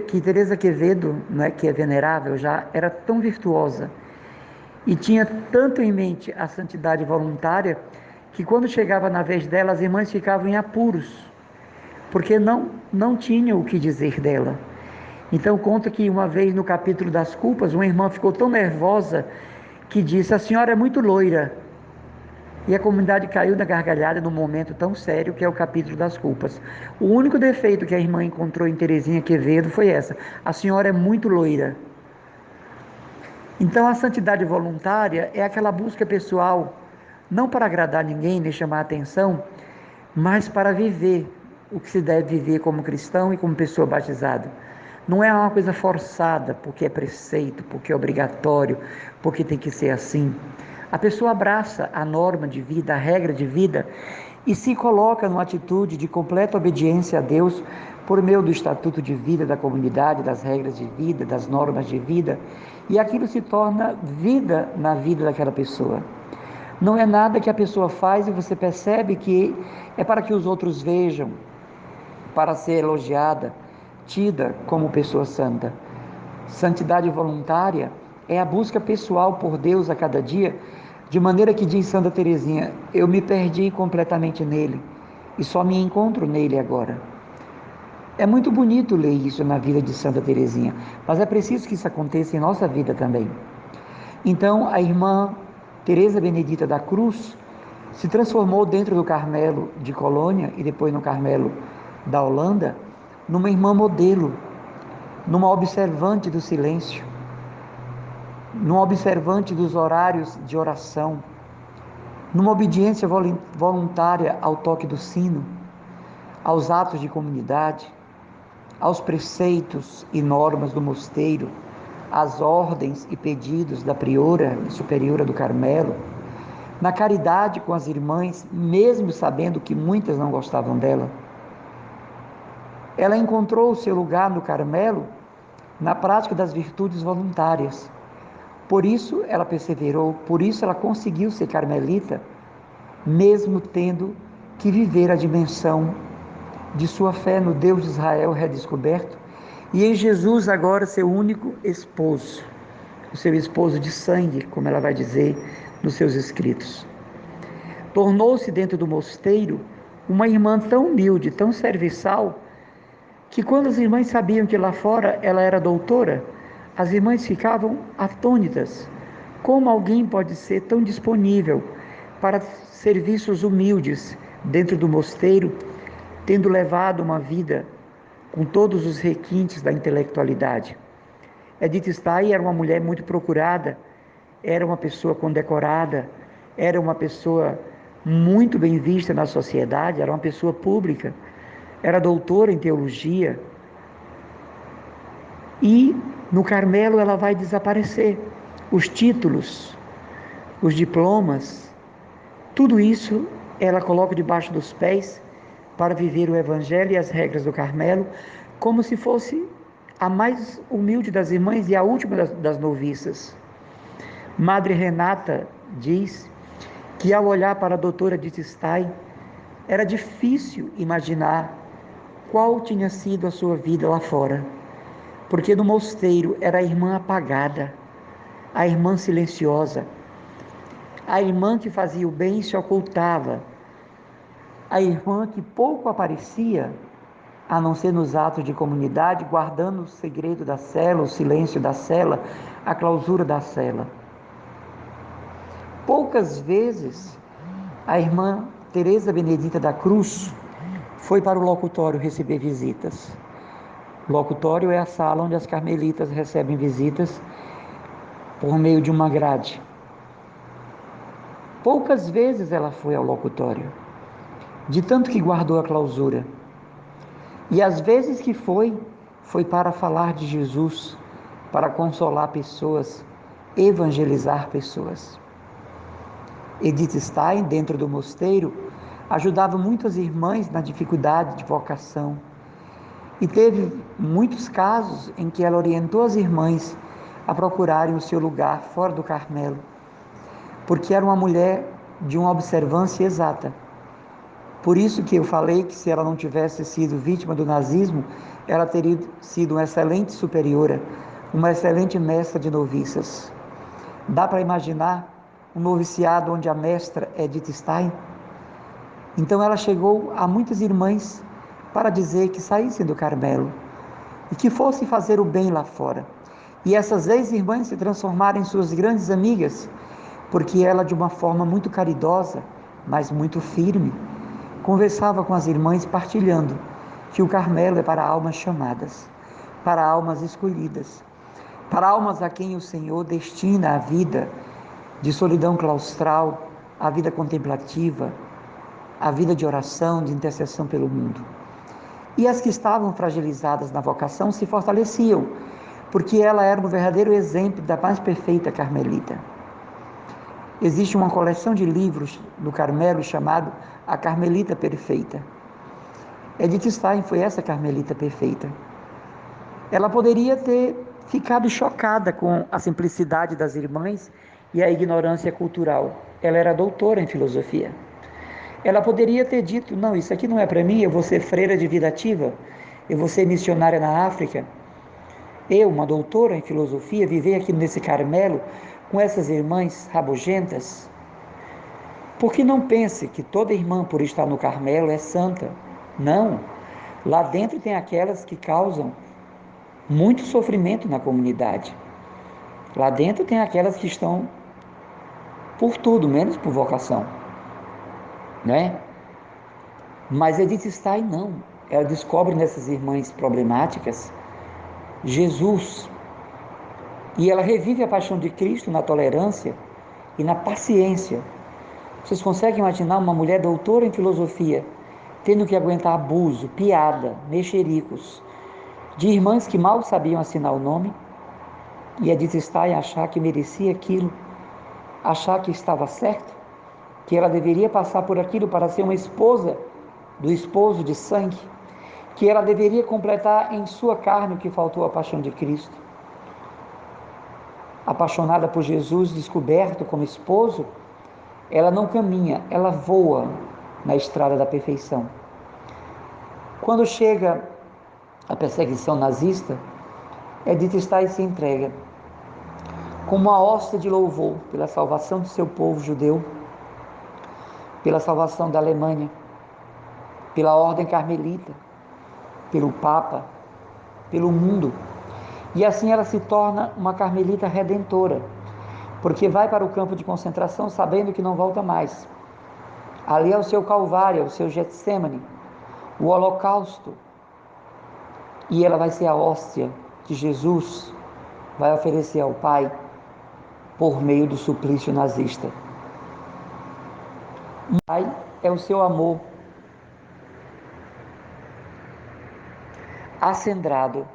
que Teresa Quevedo, que é venerável, já era tão virtuosa e tinha tanto em mente a santidade voluntária que quando chegava na vez dela, as irmãs ficavam em apuros, porque não tinham o que dizer dela. Então conta que uma vez no capítulo das culpas, uma irmã ficou tão nervosa que disse: a senhora é muito loira. E a comunidade caiu na gargalhada num momento tão sério que é o capítulo das culpas. O único defeito que a irmã encontrou em Teresinha Quevedo foi essa: a senhora é muito loira. Então a santidade voluntária é aquela busca pessoal, não para agradar ninguém nem chamar atenção, mas para viver o que se deve viver como cristão e como pessoa batizada. Não é uma coisa forçada, porque é preceito, porque é obrigatório, porque tem que ser assim. A pessoa abraça a norma de vida, a regra de vida e se coloca numa atitude de completa obediência a Deus por meio do estatuto de vida da comunidade, das regras de vida, das normas de vida, e aquilo se torna vida na vida daquela pessoa. Não é nada que a pessoa faz e você percebe que é para que os outros vejam, para ser elogiada, tida como pessoa santa. Santidade voluntária é a busca pessoal por Deus a cada dia, de maneira que, diz Santa Teresinha, eu me perdi completamente nele e só me encontro nele agora. É muito bonito ler isso na vida de Santa Teresinha, mas é preciso que isso aconteça em nossa vida também. Então, a irmã Teresa Benedita da Cruz se transformou dentro do Carmelo de Colônia e depois no Carmelo da Holanda, numa irmã modelo, numa observante do silêncio, numa observante dos horários de oração, numa obediência voluntária ao toque do sino, aos atos de comunidade, aos preceitos e normas do mosteiro, às ordens e pedidos da priora e superiora do Carmelo, na caridade com as irmãs, mesmo sabendo que muitas não gostavam dela. Ela encontrou o seu lugar no Carmelo na prática das virtudes voluntárias. Por isso ela perseverou, por isso ela conseguiu ser carmelita, mesmo tendo que viver a dimensão de sua fé no Deus de Israel redescoberto e em Jesus agora seu único esposo, o seu esposo de sangue, como ela vai dizer nos seus escritos. Tornou-se dentro do mosteiro uma irmã tão humilde, tão serviçal, que quando as irmãs sabiam que lá fora ela era doutora, as irmãs ficavam atônitas. Como alguém pode ser tão disponível para serviços humildes dentro do mosteiro, tendo levado uma vida com todos os requintes da intelectualidade? Edith Stein era uma mulher muito procurada, era uma pessoa condecorada, era uma pessoa muito bem vista na sociedade, era uma pessoa pública, era doutora em teologia. E no Carmelo ela vai desaparecer. Os títulos, os diplomas, tudo isso ela coloca debaixo dos pés para viver o Evangelho e as regras do Carmelo, como se fosse a mais humilde das irmãs e a última das noviças. Madre Renata diz que ao olhar para a doutora Edith Stein, era difícil imaginar qual tinha sido a sua vida lá fora, porque no mosteiro era a irmã apagada, a irmã silenciosa, a irmã que fazia o bem e se ocultava, a irmã que pouco aparecia, a não ser nos atos de comunidade, guardando o segredo da cela, o silêncio da cela, a clausura da cela. Poucas vezes a irmã Teresa Benedita da Cruz foi para o locutório receber visitas. O locutório é a sala onde as carmelitas recebem visitas por meio de uma grade. Poucas vezes ela foi ao locutório, de tanto que guardou a clausura. E às vezes que foi para falar de Jesus, para consolar pessoas, evangelizar pessoas. Edith Stein, dentro do mosteiro, ajudava muitas irmãs na dificuldade de vocação. E teve muitos casos em que ela orientou as irmãs a procurarem o seu lugar fora do Carmelo, porque era uma mulher de uma observância exata. Por isso que eu falei que se ela não tivesse sido vítima do nazismo, ela teria sido uma excelente superiora, uma excelente mestra de noviças. Dá para imaginar um noviciado onde a mestra é Edith Stein? Então ela chegou a muitas irmãs para dizer que saíssem do Carmelo e que fossem fazer o bem lá fora. E essas ex-irmãs se transformaram em suas grandes amigas, porque ela, de uma forma muito caridosa, mas muito firme, conversava com as irmãs partilhando que o Carmelo é para almas chamadas, para almas escolhidas, para almas a quem o Senhor destina a vida de solidão claustral, a vida contemplativa, a vida de oração, de intercessão pelo mundo. E as que estavam fragilizadas na vocação se fortaleciam, porque ela era um verdadeiro exemplo da mais perfeita carmelita. Existe uma coleção de livros do Carmelo chamado A Carmelita Perfeita. Edith Stein foi essa carmelita perfeita. Ela poderia ter ficado chocada com a simplicidade das irmãs e a ignorância cultural. Ela era doutora em filosofia. Ela poderia ter dito, não, isso aqui não é para mim, eu vou ser freira de vida ativa, eu vou ser missionária na África, Eu, uma doutora em filosofia, viver aqui nesse Carmelo com essas irmãs rabugentas? Porque não pense que toda irmã, por estar no Carmelo, é santa. Não. Lá dentro tem aquelas que causam muito sofrimento na comunidade. Lá dentro tem aquelas que estão por tudo, menos por vocação, né? Mas Edith Stein não. Ela descobre nessas irmãs problemáticas Jesus. E ela revive a paixão de Cristo na tolerância e na paciência. Vocês conseguem imaginar uma mulher doutora em filosofia tendo que aguentar abuso, piada, mexericos de irmãs que mal sabiam assinar o nome? E Edith Stein achar que merecia aquilo, achar que estava certo, que ela deveria passar por aquilo para ser uma esposa do esposo de sangue, que ela deveria completar em sua carne o que faltou à paixão de Cristo. Apaixonada por Jesus, descoberto como esposo, ela não caminha, ela voa na estrada da perfeição. Quando chega a perseguição nazista, Edith Stein se entrega como uma hóstia de louvor pela salvação do seu povo judeu, pela salvação da Alemanha, pela ordem carmelita, pelo Papa, pelo mundo. E assim ela se torna uma carmelita redentora, porque vai para o campo de concentração sabendo que não volta mais. Ali é o seu Calvário, é o seu Getsemane, o holocausto. E ela vai ser a hóstia que Jesus vai oferecer ao Pai por meio do suplício nazista. O Pai é o seu amor acendrado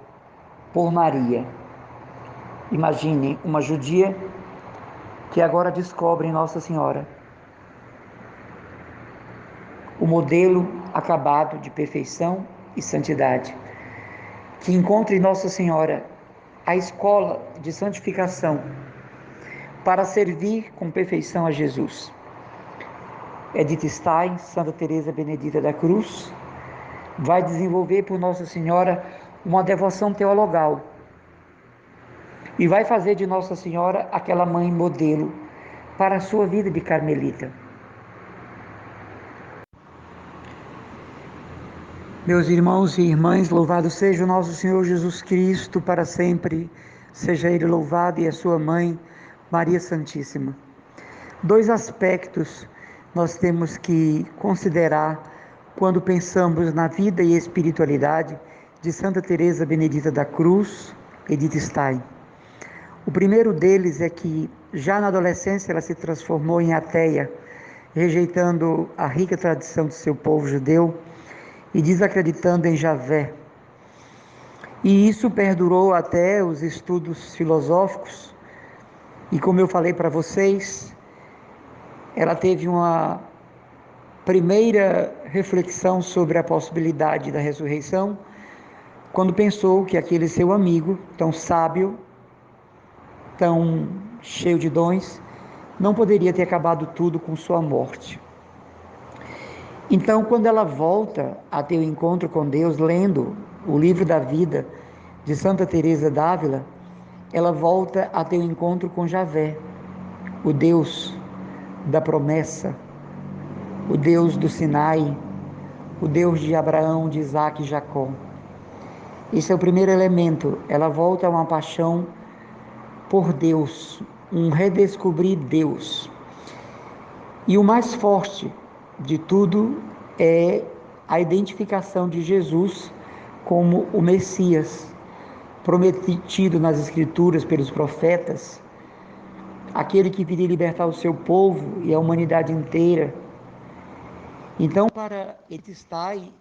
por Maria. Imagine uma judia que agora descobre em Nossa Senhora o modelo acabado de perfeição e santidade, que encontra em Nossa Senhora a escola de santificação para servir com perfeição a Jesus. Edith Stein, Santa Teresa Benedita da Cruz, vai desenvolver por Nossa Senhora uma devoção teologal e vai fazer de Nossa Senhora aquela mãe modelo para a sua vida de carmelita. Meus irmãos e irmãs, louvado seja o nosso Senhor Jesus Cristo, para sempre seja Ele louvado, e a sua mãe, Maria Santíssima. Dois aspectos nós temos que considerar quando pensamos na vida e espiritualidade de Santa Teresa Benedita da Cruz, Edith Stein. O primeiro deles é que, já na adolescência, ela se transformou em ateia, rejeitando a rica tradição de seu povo judeu e desacreditando em Javé. E isso perdurou até os estudos filosóficos. E como eu falei para vocês, ela teve uma primeira reflexão sobre a possibilidade da ressurreição, quando pensou que aquele seu amigo, tão sábio, tão cheio de dons, não poderia ter acabado tudo com sua morte. Então, quando ela volta a ter o encontro com Deus, lendo o livro da vida de Santa Teresa d'Ávila, ela volta a ter o encontro com Javé, o Deus da promessa, o Deus do Sinai, o Deus de Abraão, de Isaac e Jacó. Esse é o primeiro elemento. Ela volta a uma paixão por Deus, um redescobrir Deus. E o mais forte de tudo é a identificação de Jesus como o Messias, prometido nas Escrituras pelos profetas, aquele que viria libertar o seu povo e a humanidade inteira. Então, para Edith Stein,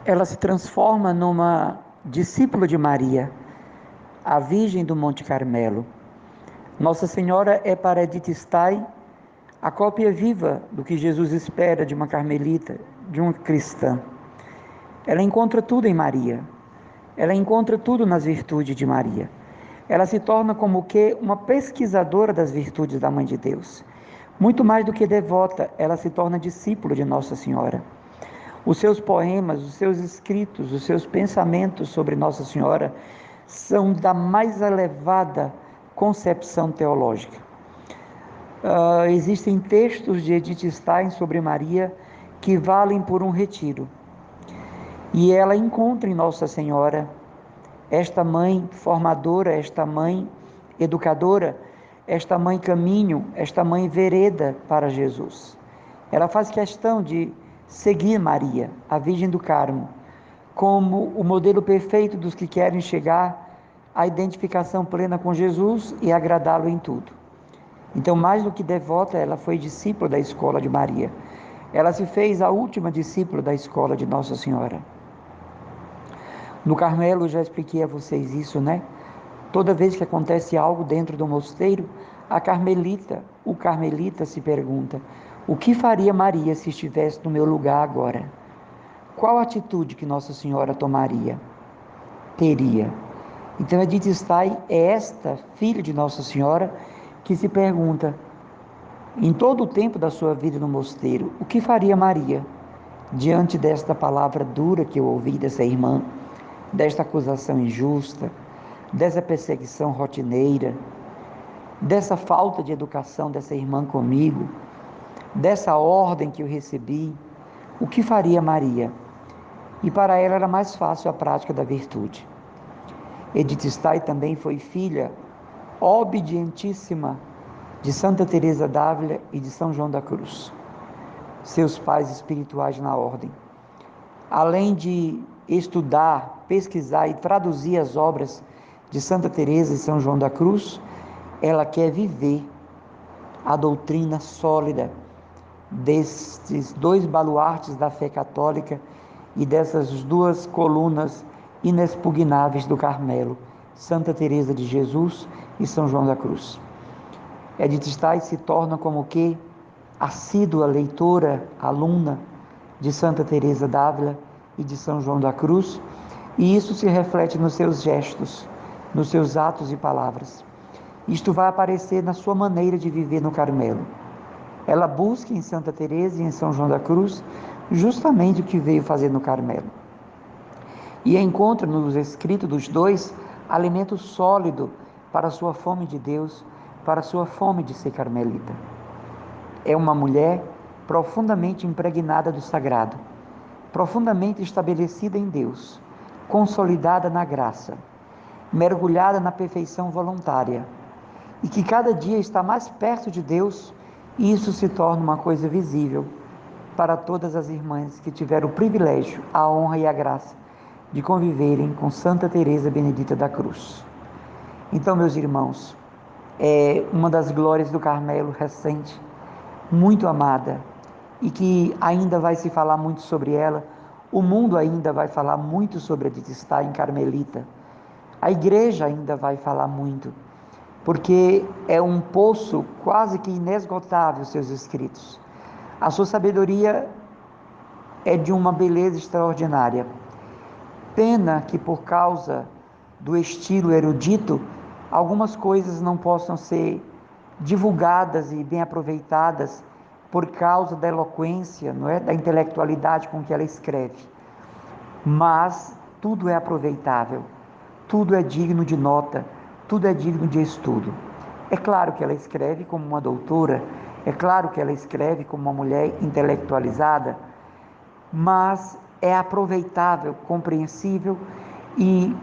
ela se transforma numa discípula de Maria, a Virgem do Monte Carmelo. Nossa Senhora é para Edith Stein a cópia viva do que Jesus espera de uma carmelita, de uma cristã. Ela encontra tudo em Maria. Ela encontra tudo nas virtudes de Maria. Ela se torna como que uma pesquisadora das virtudes da Mãe de Deus. Muito mais do que devota, ela se torna discípula de Nossa Senhora. Os seus poemas, os seus escritos, os seus pensamentos sobre Nossa Senhora são da mais elevada concepção teológica. Existem textos de Edith Stein sobre Maria que valem por um retiro. E ela encontra em Nossa Senhora esta mãe formadora, esta mãe educadora, esta mãe caminho, esta mãe vereda para Jesus. Ela faz questão de seguir Maria, a Virgem do Carmo, como o modelo perfeito dos que querem chegar à identificação plena com Jesus e agradá-lo em tudo. Então, mais do que devota, ela foi discípula da escola de Maria. Ela se fez a última discípula da escola de Nossa Senhora. No Carmelo, já expliquei a vocês isso, né? Toda vez que acontece algo dentro do mosteiro, o carmelita se pergunta: o que faria Maria se estivesse no meu lugar agora? Qual atitude que Nossa Senhora teria? Então, Edith Stein é esta filha de Nossa Senhora que se pergunta, em todo o tempo da sua vida no mosteiro, o que faria Maria diante desta palavra dura que eu ouvi dessa irmã, desta acusação injusta, dessa perseguição rotineira, dessa falta de educação dessa irmã comigo, dessa ordem que eu recebi? O que faria Maria? E para ela era mais fácil a prática da virtude. Edith Stein também foi filha obedientíssima de Santa Teresa d'Ávila e de São João da Cruz, seus pais espirituais na ordem. Além de estudar, pesquisar e traduzir as obras de Santa Teresa e São João da Cruz, ela quer viver a doutrina sólida destes dois baluartes da fé católica e dessas duas colunas inexpugnáveis do Carmelo, Santa Teresa de Jesus e São João da Cruz. Edith Stein se torna como que assídua leitora, aluna de Santa Teresa d'Ávila e de São João da Cruz, e isso se reflete nos seus gestos, nos seus atos e palavras. Isto vai aparecer na sua maneira de viver no Carmelo. Ela busca em Santa Teresa e em São João da Cruz justamente o que veio fazer no Carmelo. E encontra nos escritos dos dois alimento sólido para a sua fome de Deus, para a sua fome de ser carmelita. É uma mulher profundamente impregnada do sagrado, profundamente estabelecida em Deus, consolidada na graça, mergulhada na perfeição voluntária, e que cada dia está mais perto de Deus, e isso se torna uma coisa visível para todas as irmãs que tiveram o privilégio, a honra e a graça de conviverem com Santa Teresa Benedita da Cruz. Então, meus irmãos, é uma das glórias do Carmelo recente, muito amada, e que ainda vai se falar muito sobre ela. O mundo ainda vai falar muito sobre Edith Stein carmelita. A igreja ainda vai falar muito, porque é um poço quase que inesgotável seus escritos. A sua sabedoria é de uma beleza extraordinária. Pena que por causa do estilo erudito, algumas coisas não possam ser divulgadas e bem aproveitadas por causa da eloquência, não é? Da intelectualidade com que ela escreve. Mas tudo é aproveitável, tudo é digno de nota, tudo é digno de estudo. É claro que ela escreve como uma doutora, é claro que ela escreve como uma mulher intelectualizada, mas é aproveitável, compreensível e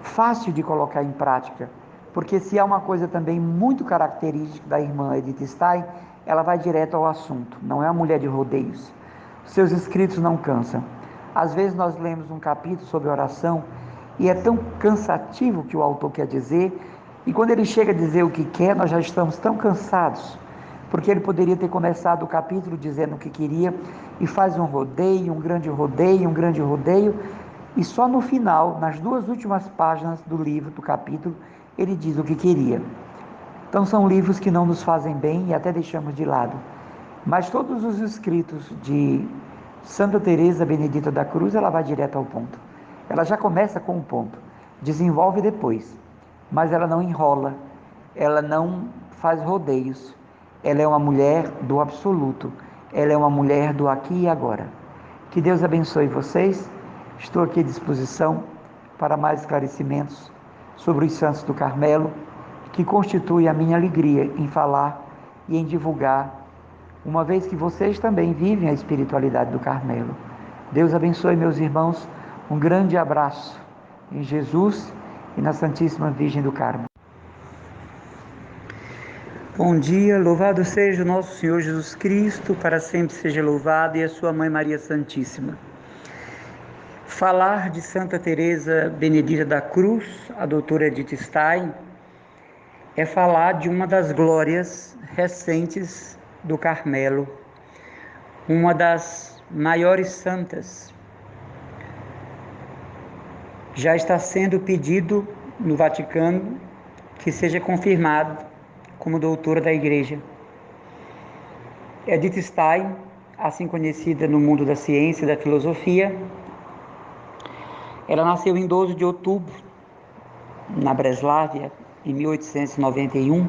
fácil de colocar em prática, porque se há uma coisa também muito característica da irmã Edith Stein, ela vai direto ao assunto, não é uma mulher de rodeios. Seus escritos não cansam. Às vezes nós lemos um capítulo sobre oração e é tão cansativo o que o autor quer dizer, e quando ele chega a dizer o que quer, nós já estamos tão cansados, porque ele poderia ter começado o capítulo dizendo o que queria, e faz um rodeio, um grande rodeio, e só no final, nas duas últimas páginas do livro, do capítulo, ele diz o que queria. Então são livros que não nos fazem bem e até deixamos de lado. Mas todos os escritos de Santa Teresa Benedita da Cruz, ela vai direto ao ponto. Ela já começa com um ponto, desenvolve depois, mas ela não enrola, ela não faz rodeios. Ela é uma mulher do absoluto, ela é uma mulher do aqui e agora, Que Deus abençoe vocês. Estou aqui à disposição para mais esclarecimentos sobre os Santos do Carmelo, que constitui a minha alegria em falar e em divulgar, uma vez que vocês também vivem a espiritualidade do Carmelo. Deus abençoe, meus irmãos. Um grande abraço em Jesus e na Santíssima Virgem do Carmo. Bom dia, louvado seja o nosso Senhor Jesus Cristo, para sempre seja louvado, e a sua Mãe Maria Santíssima. Falar de Santa Teresa Benedita da Cruz, a doutora Edith Stein, é falar de uma das glórias recentes do Carmelo, uma das maiores santas. Já está sendo pedido no Vaticano que seja confirmado como doutora da Igreja. Edith Stein, assim conhecida no mundo da ciência e da filosofia, ela nasceu em 12 de outubro, na Breslávia, em 1891,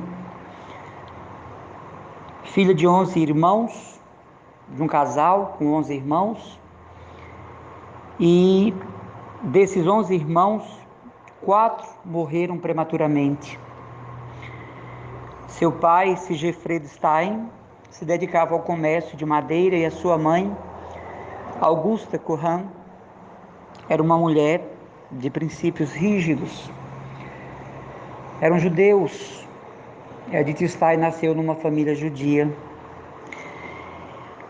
filha de 11 irmãos, de um casal com 11 irmãos, e desses 11 irmãos, 4 morreram prematuramente. Seu pai, Sigefredo Stein, se dedicava ao comércio de madeira, e a sua mãe, Augusta Curran, era uma mulher de princípios rígidos. Eram judeus. Edith Stein nasceu numa família judia.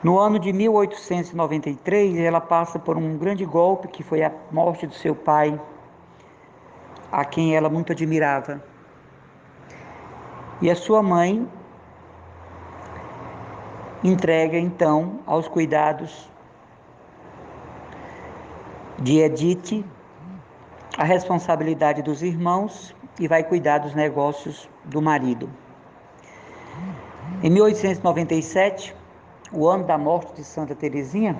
No ano de 1893, ela passa por um grande golpe, que foi a morte do seu pai, a quem ela muito admirava. E a sua mãe entrega então aos cuidados de Edith a responsabilidade dos irmãos e vai cuidar dos negócios do marido. Em 1897, o ano da morte de Santa Teresinha,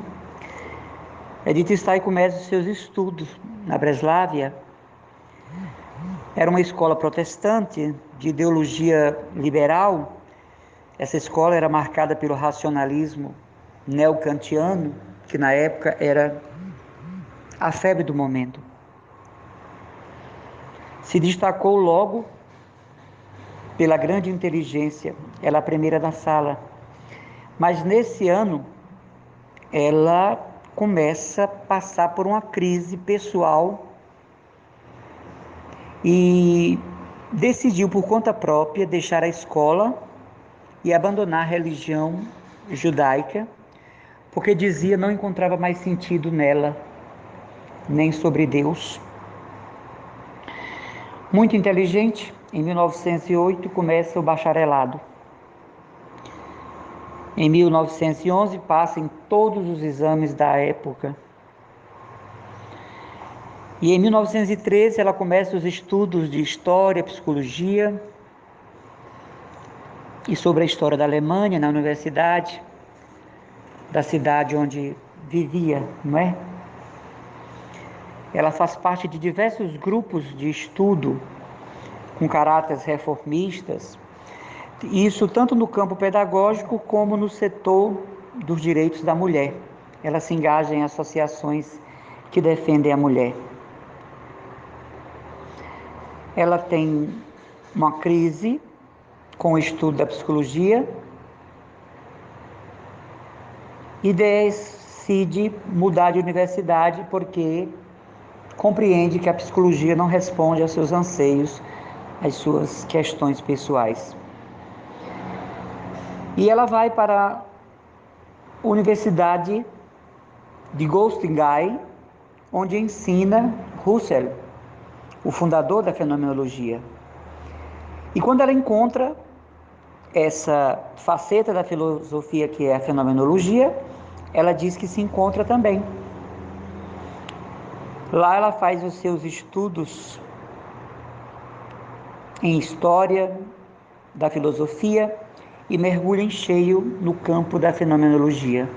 Edith Stein começa os seus estudos na Breslávia. Era uma escola protestante de ideologia liberal. Essa escola era marcada pelo racionalismo neocantiano, que na época era a febre do momento. Se destacou logo pela grande inteligência, ela a primeira da sala. Mas nesse ano, ela começa a passar por uma crise pessoal e decidiu por conta própria deixar a escola e abandonar a religião judaica, porque dizia não encontrava mais sentido nela, nem sobre Deus. Muito inteligente, em 1908 começa o bacharelado. Em 1911 passa em todos os exames da época. E em 1913 ela começa os estudos de história, psicologia e sobre a história da Alemanha na universidade, da cidade onde vivia, não é? Ela faz parte de diversos grupos de estudo com caráteres reformistas, isso tanto no campo pedagógico como no setor dos direitos da mulher. Ela se engaja em associações que defendem a mulher. Ela tem uma crise com o estudo da psicologia e decide mudar de universidade porque compreende que a psicologia não responde aos seus anseios, às suas questões pessoais. E ela vai para a Universidade de Göttingen, onde ensina Husserl, o fundador da fenomenologia. E quando ela encontra essa faceta da filosofia que é a fenomenologia, ela diz que se encontra também. Lá ela faz os seus estudos em história da filosofia e mergulha em cheio no campo da fenomenologia.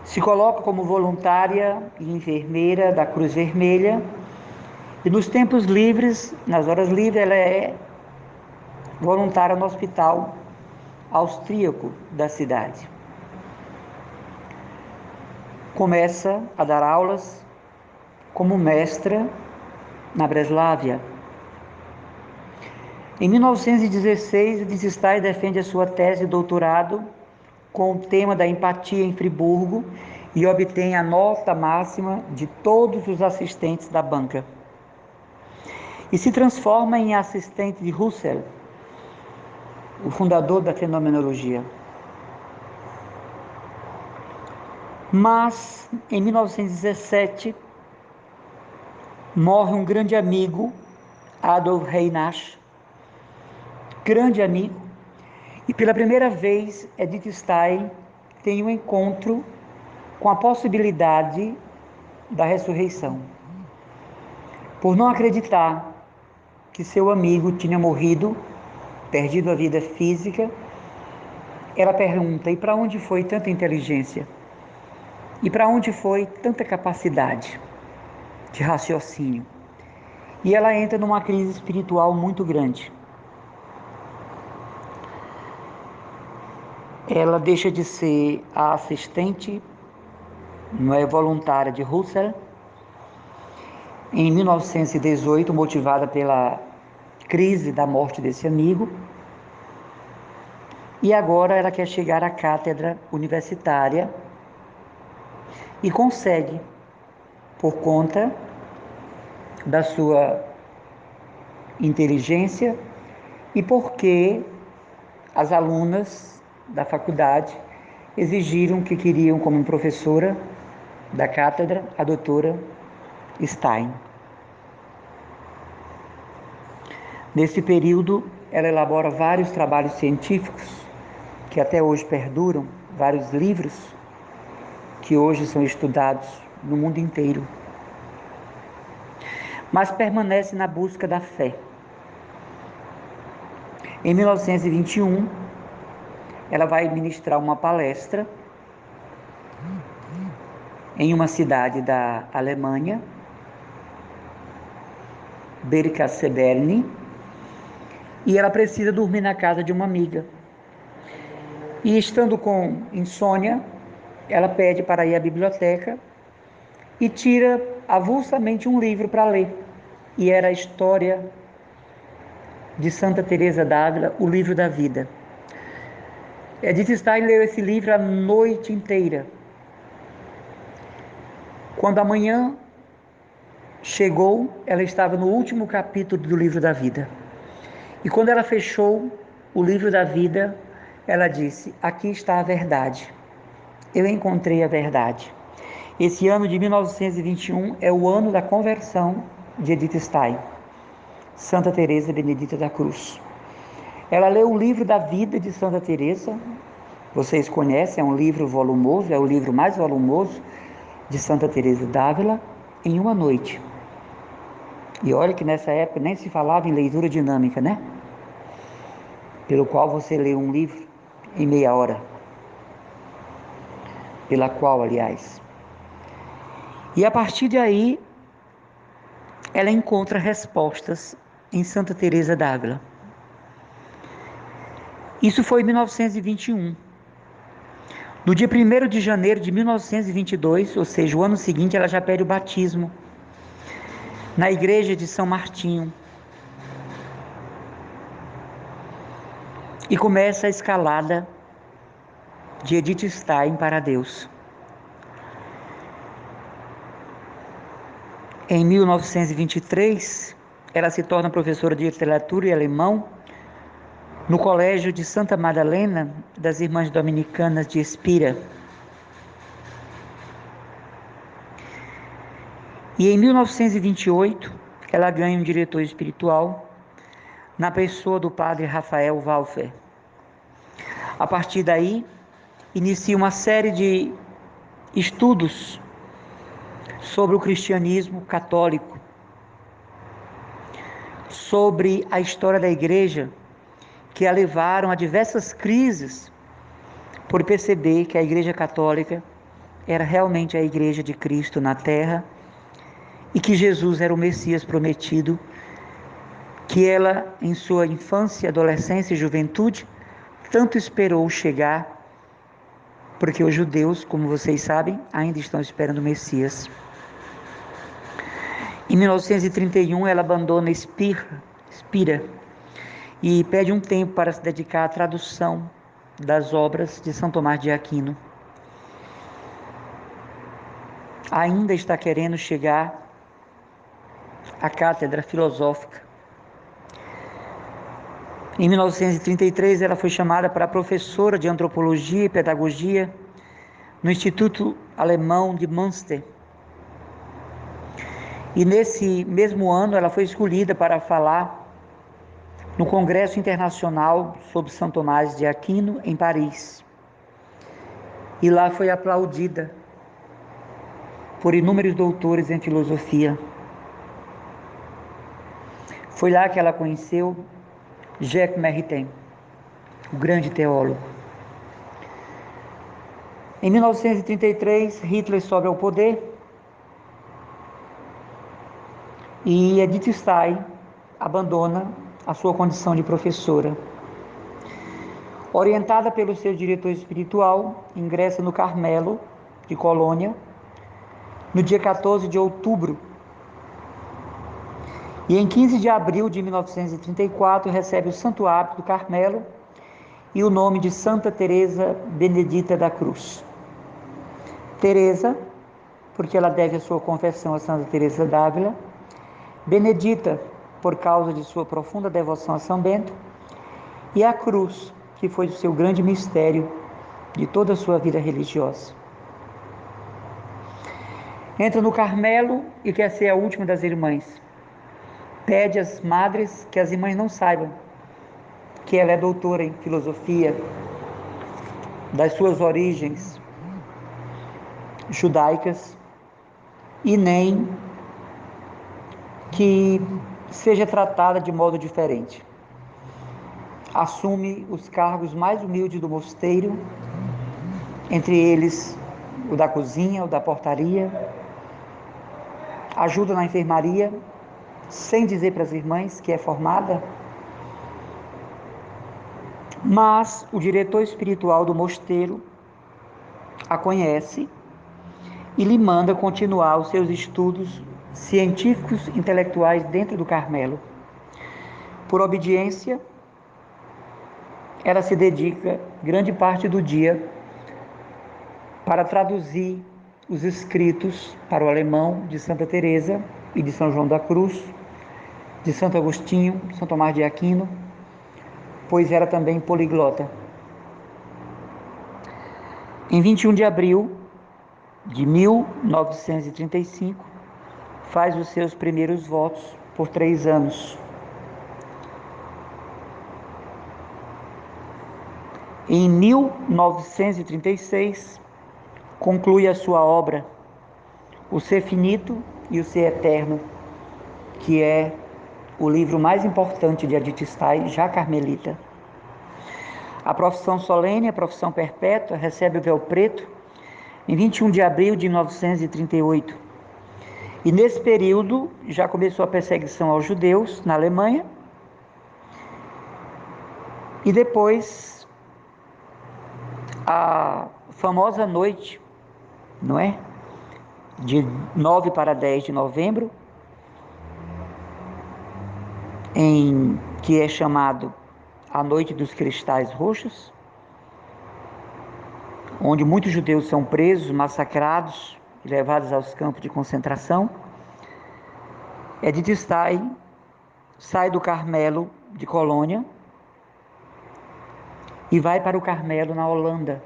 Se coloca como voluntária e enfermeira da Cruz Vermelha, e nos tempos livres, nas horas livres, ela é voluntária no hospital austríaco da cidade. começa a dar aulas como mestra na Breslávia. Em 1916, Edith Stein defende a sua tese de doutorado com o tema da empatia em Friburgo e obtém a nota máxima de todos os assistentes da banca. E se transforma em assistente de Husserl, o fundador da fenomenologia. Mas, em 1917, morre um grande amigo, Adolf Reinach, grande amigo, e pela primeira vez Edith Stein tem um encontro com a possibilidade da ressurreição. Por não acreditar que seu amigo tinha morrido, perdido a vida física, ela pergunta: e para onde foi tanta inteligência? E para onde foi tanta capacidade de raciocínio? E ela entra numa crise espiritual muito grande. Ela deixa de ser a assistente, não é, voluntária de Husserl, em 1918, motivada pela crise da morte desse amigo, e agora ela quer chegar à cátedra universitária e consegue, por conta da sua inteligência e porque as alunas da faculdade exigiram que queriam como professora da cátedra a doutora Stein. Nesse período, ela elabora vários trabalhos científicos que até hoje perduram, vários livros que hoje são estudados no mundo inteiro, mas permanece na busca da fé. Em 1921, ela vai ministrar uma palestra em uma cidade da Alemanha, Berchtesgaden, e ela precisa dormir na casa de uma amiga. E estando com insônia, ela pede para ir à biblioteca e tira avulsamente um livro para ler. E era a história de Santa Teresa d'Ávila, o livro da vida. Edith Stein leu esse livro a noite inteira. Quando a manhã chegou, ela estava no último capítulo do livro da vida. E quando ela fechou o livro da vida, ela disse: aqui está a verdade. Eu encontrei a verdade. Esse ano de 1921 é o ano da conversão de Edith Stein, Santa Teresa Benedita da Cruz. Ela leu o livro da vida de Santa Teresa. Vocês conhecem, é um livro volumoso, é o livro mais volumoso de Santa Teresa d'Ávila, em uma noite. E olha que nessa época nem se falava em leitura dinâmica, né? Pelo qual você lê um livro em meia hora. Pela qual, aliás. E a partir de aí, ela encontra respostas em Santa Teresa d'Ávila. Isso foi em 1921. No dia 1º de janeiro de 1922, ou seja, o ano seguinte, ela já pede o batismo na igreja de São Martinho. E começa a escalada de Edith Stein para Deus. Em 1923, ela se torna professora de literatura e alemão no Colégio de Santa Madalena das Irmãs Dominicanas de Espira. E em 1928, ela ganha um diretor espiritual na pessoa do padre Rafael Walfer. A partir daí, inicia uma série de estudos sobre o cristianismo católico, sobre a história da igreja, que a levaram a diversas crises, por perceber que a igreja católica era realmente a igreja de Cristo na terra, e que Jesus era o Messias prometido, que ela, em sua infância, adolescência e juventude, tanto esperou chegar porque os judeus, como vocês sabem, ainda estão esperando o Messias. Em 1931, ela abandona Spira e pede um tempo para se dedicar à tradução das obras de São Tomás de Aquino. Ainda está querendo chegar à cátedra filosófica. Em 1933, ela foi chamada para professora de antropologia e pedagogia no Instituto Alemão de Münster. E nesse mesmo ano, ela foi escolhida para falar no Congresso Internacional sobre São Tomás de Aquino, em Paris. E lá foi aplaudida por inúmeros doutores em filosofia. Foi lá que ela conheceu Jacques Maritain, o grande teólogo. Em 1933, Hitler sobe ao poder e Edith Stein abandona a sua condição de professora. Orientada pelo seu diretor espiritual, ingressa no Carmelo de Colônia no dia 14 de outubro. E em 15 de abril de 1934 recebe o santo hábito do Carmelo e o nome de Santa Teresa Benedita da Cruz. Teresa, porque ela deve a sua confessão a Santa Teresa d'Ávila. Benedita, por causa de sua profunda devoção a São Bento. E a cruz, que foi o seu grande mistério de toda a sua vida religiosa. Entra no Carmelo e quer ser a última das irmãs. Pede às madres que as irmãs não saibam que ela é doutora em filosofia, das suas origens judaicas, e nem que seja tratada de modo diferente. Assume os cargos mais humildes do mosteiro, entre eles o da cozinha, o da portaria, ajuda na enfermaria, sem dizer para as irmãs que é formada. Mas o diretor espiritual do mosteiro a conhece e lhe manda continuar os seus estudos científicos intelectuais dentro do Carmelo. Por obediência, ela se dedica grande parte do dia para traduzir os escritos para o alemão de Santa Teresa e de São João da Cruz, de Santo Agostinho, São Tomás de Aquino, pois era também poliglota. Em 21 de abril de 1935, faz os seus primeiros votos por 3 anos. Em 1936, conclui a sua obra, O Ser Finito e o Ser Eterno, que é o livro mais importante de Edith Stein, já carmelita. A profissão solene, a profissão perpétua, recebe o véu preto em 21 de abril de 1938. E nesse período já começou a perseguição aos judeus na Alemanha. E depois a famosa noite, não é? De 9 para 10 de novembro, que é chamado a Noite dos Cristais Roxos, onde muitos judeus são presos, massacrados e levados aos campos de concentração. Edith Stein sai do Carmelo de Colônia e vai para o Carmelo na Holanda,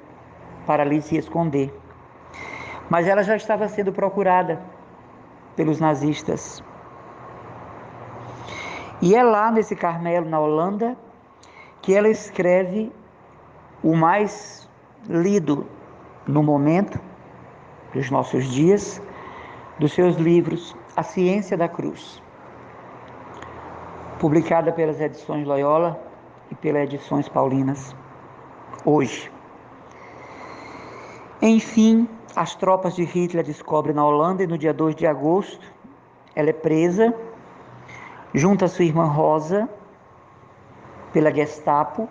para ali se esconder. Mas ela já estava sendo procurada pelos nazistas. E é lá nesse Carmelo, na Holanda, que ela escreve o mais lido no momento dos nossos dias, dos seus livros, A Ciência da Cruz, publicada pelas edições Loyola e pelas edições Paulinas, hoje. Enfim, as tropas de Hitler descobrem na Holanda e no dia 2 de agosto ela é presa, junto à sua irmã Rosa, pela Gestapo.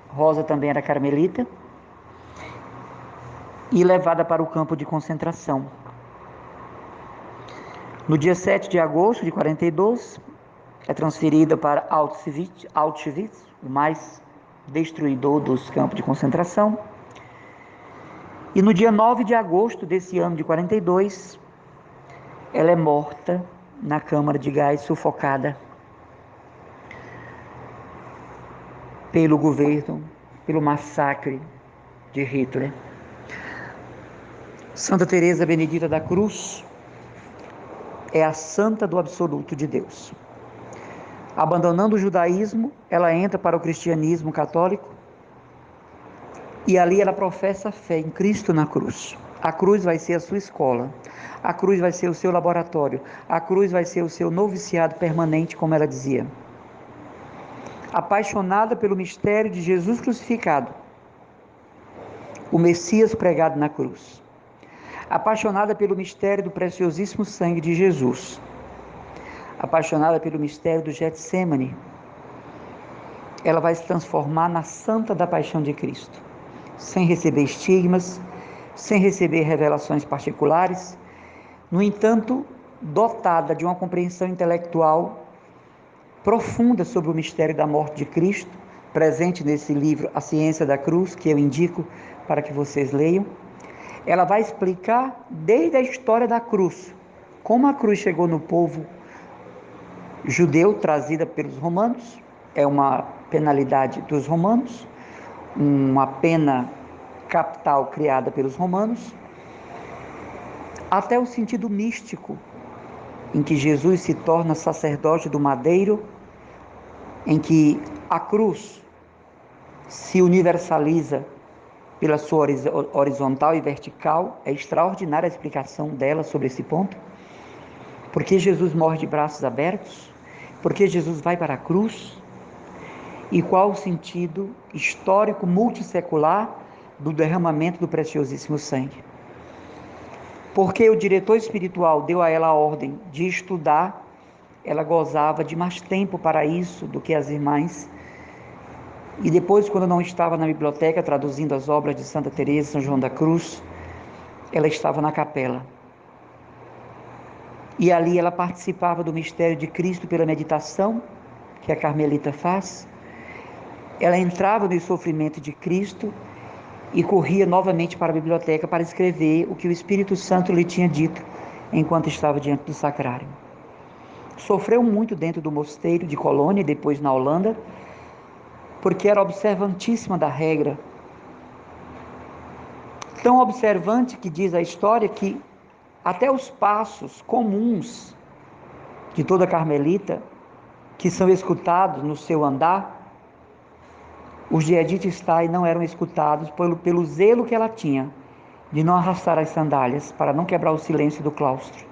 Rosa também era carmelita. e levada para o campo de concentração. No dia 7 de agosto de 42, é transferida para Auschwitz, o mais destruidor dos campos de concentração. E no dia 9 de agosto desse ano de 42, ela é morta na câmara de gás, sufocada pelo governo, pelo massacre de Hitler. Santa Teresa Benedita da Cruz é a santa do absoluto de Deus. Abandonando o judaísmo, ela entra para o cristianismo católico e ali ela professa a fé em Cristo na cruz. A cruz vai ser a sua escola, a cruz vai ser o seu laboratório, a cruz vai ser o seu noviciado permanente, como ela dizia. Apaixonada pelo mistério de Jesus crucificado, o Messias pregado na cruz. Apaixonada pelo mistério do preciosíssimo sangue de Jesus. Apaixonada pelo mistério do Getsêmani, ela vai se transformar na santa da paixão de Cristo, sem receber estigmas, sem receber revelações particulares, no entanto, dotada de uma compreensão intelectual profunda sobre o mistério da morte de Cristo, presente nesse livro A Ciência da Cruz, que eu indico para que vocês leiam. Ela vai explicar desde a história da cruz, como a cruz chegou no povo judeu, trazida pelos romanos, é uma penalidade dos romanos, uma pena capital criada pelos romanos, até o sentido místico, em que Jesus se torna sacerdote do madeiro, em que a cruz se universaliza pela sua horizontal e vertical. É extraordinária a explicação dela sobre esse ponto. Por que Jesus morre de braços abertos? Por que Jesus vai para a cruz? E qual o sentido histórico multissecular do derramamento do preciosíssimo sangue? Porque o diretor espiritual deu a ela a ordem de estudar, ela gozava de mais tempo para isso do que as irmãs. E depois, quando não estava na biblioteca traduzindo as obras de Santa Teresa, São João da Cruz, ela estava na capela. E ali ela participava do mistério de Cristo pela meditação, que a carmelita faz. Ela entrava no sofrimento de Cristo e corria novamente para a biblioteca para escrever o que o Espírito Santo lhe tinha dito enquanto estava diante do sacrário. Sofreu muito dentro do mosteiro de Colônia e depois na Holanda, porque era observantíssima da regra. Tão observante que diz a história que até os passos comuns de toda carmelita, que são escutados no seu andar, os de Edith Stein não eram escutados pelo zelo que ela tinha de não arrastar as sandálias para não quebrar o silêncio do claustro.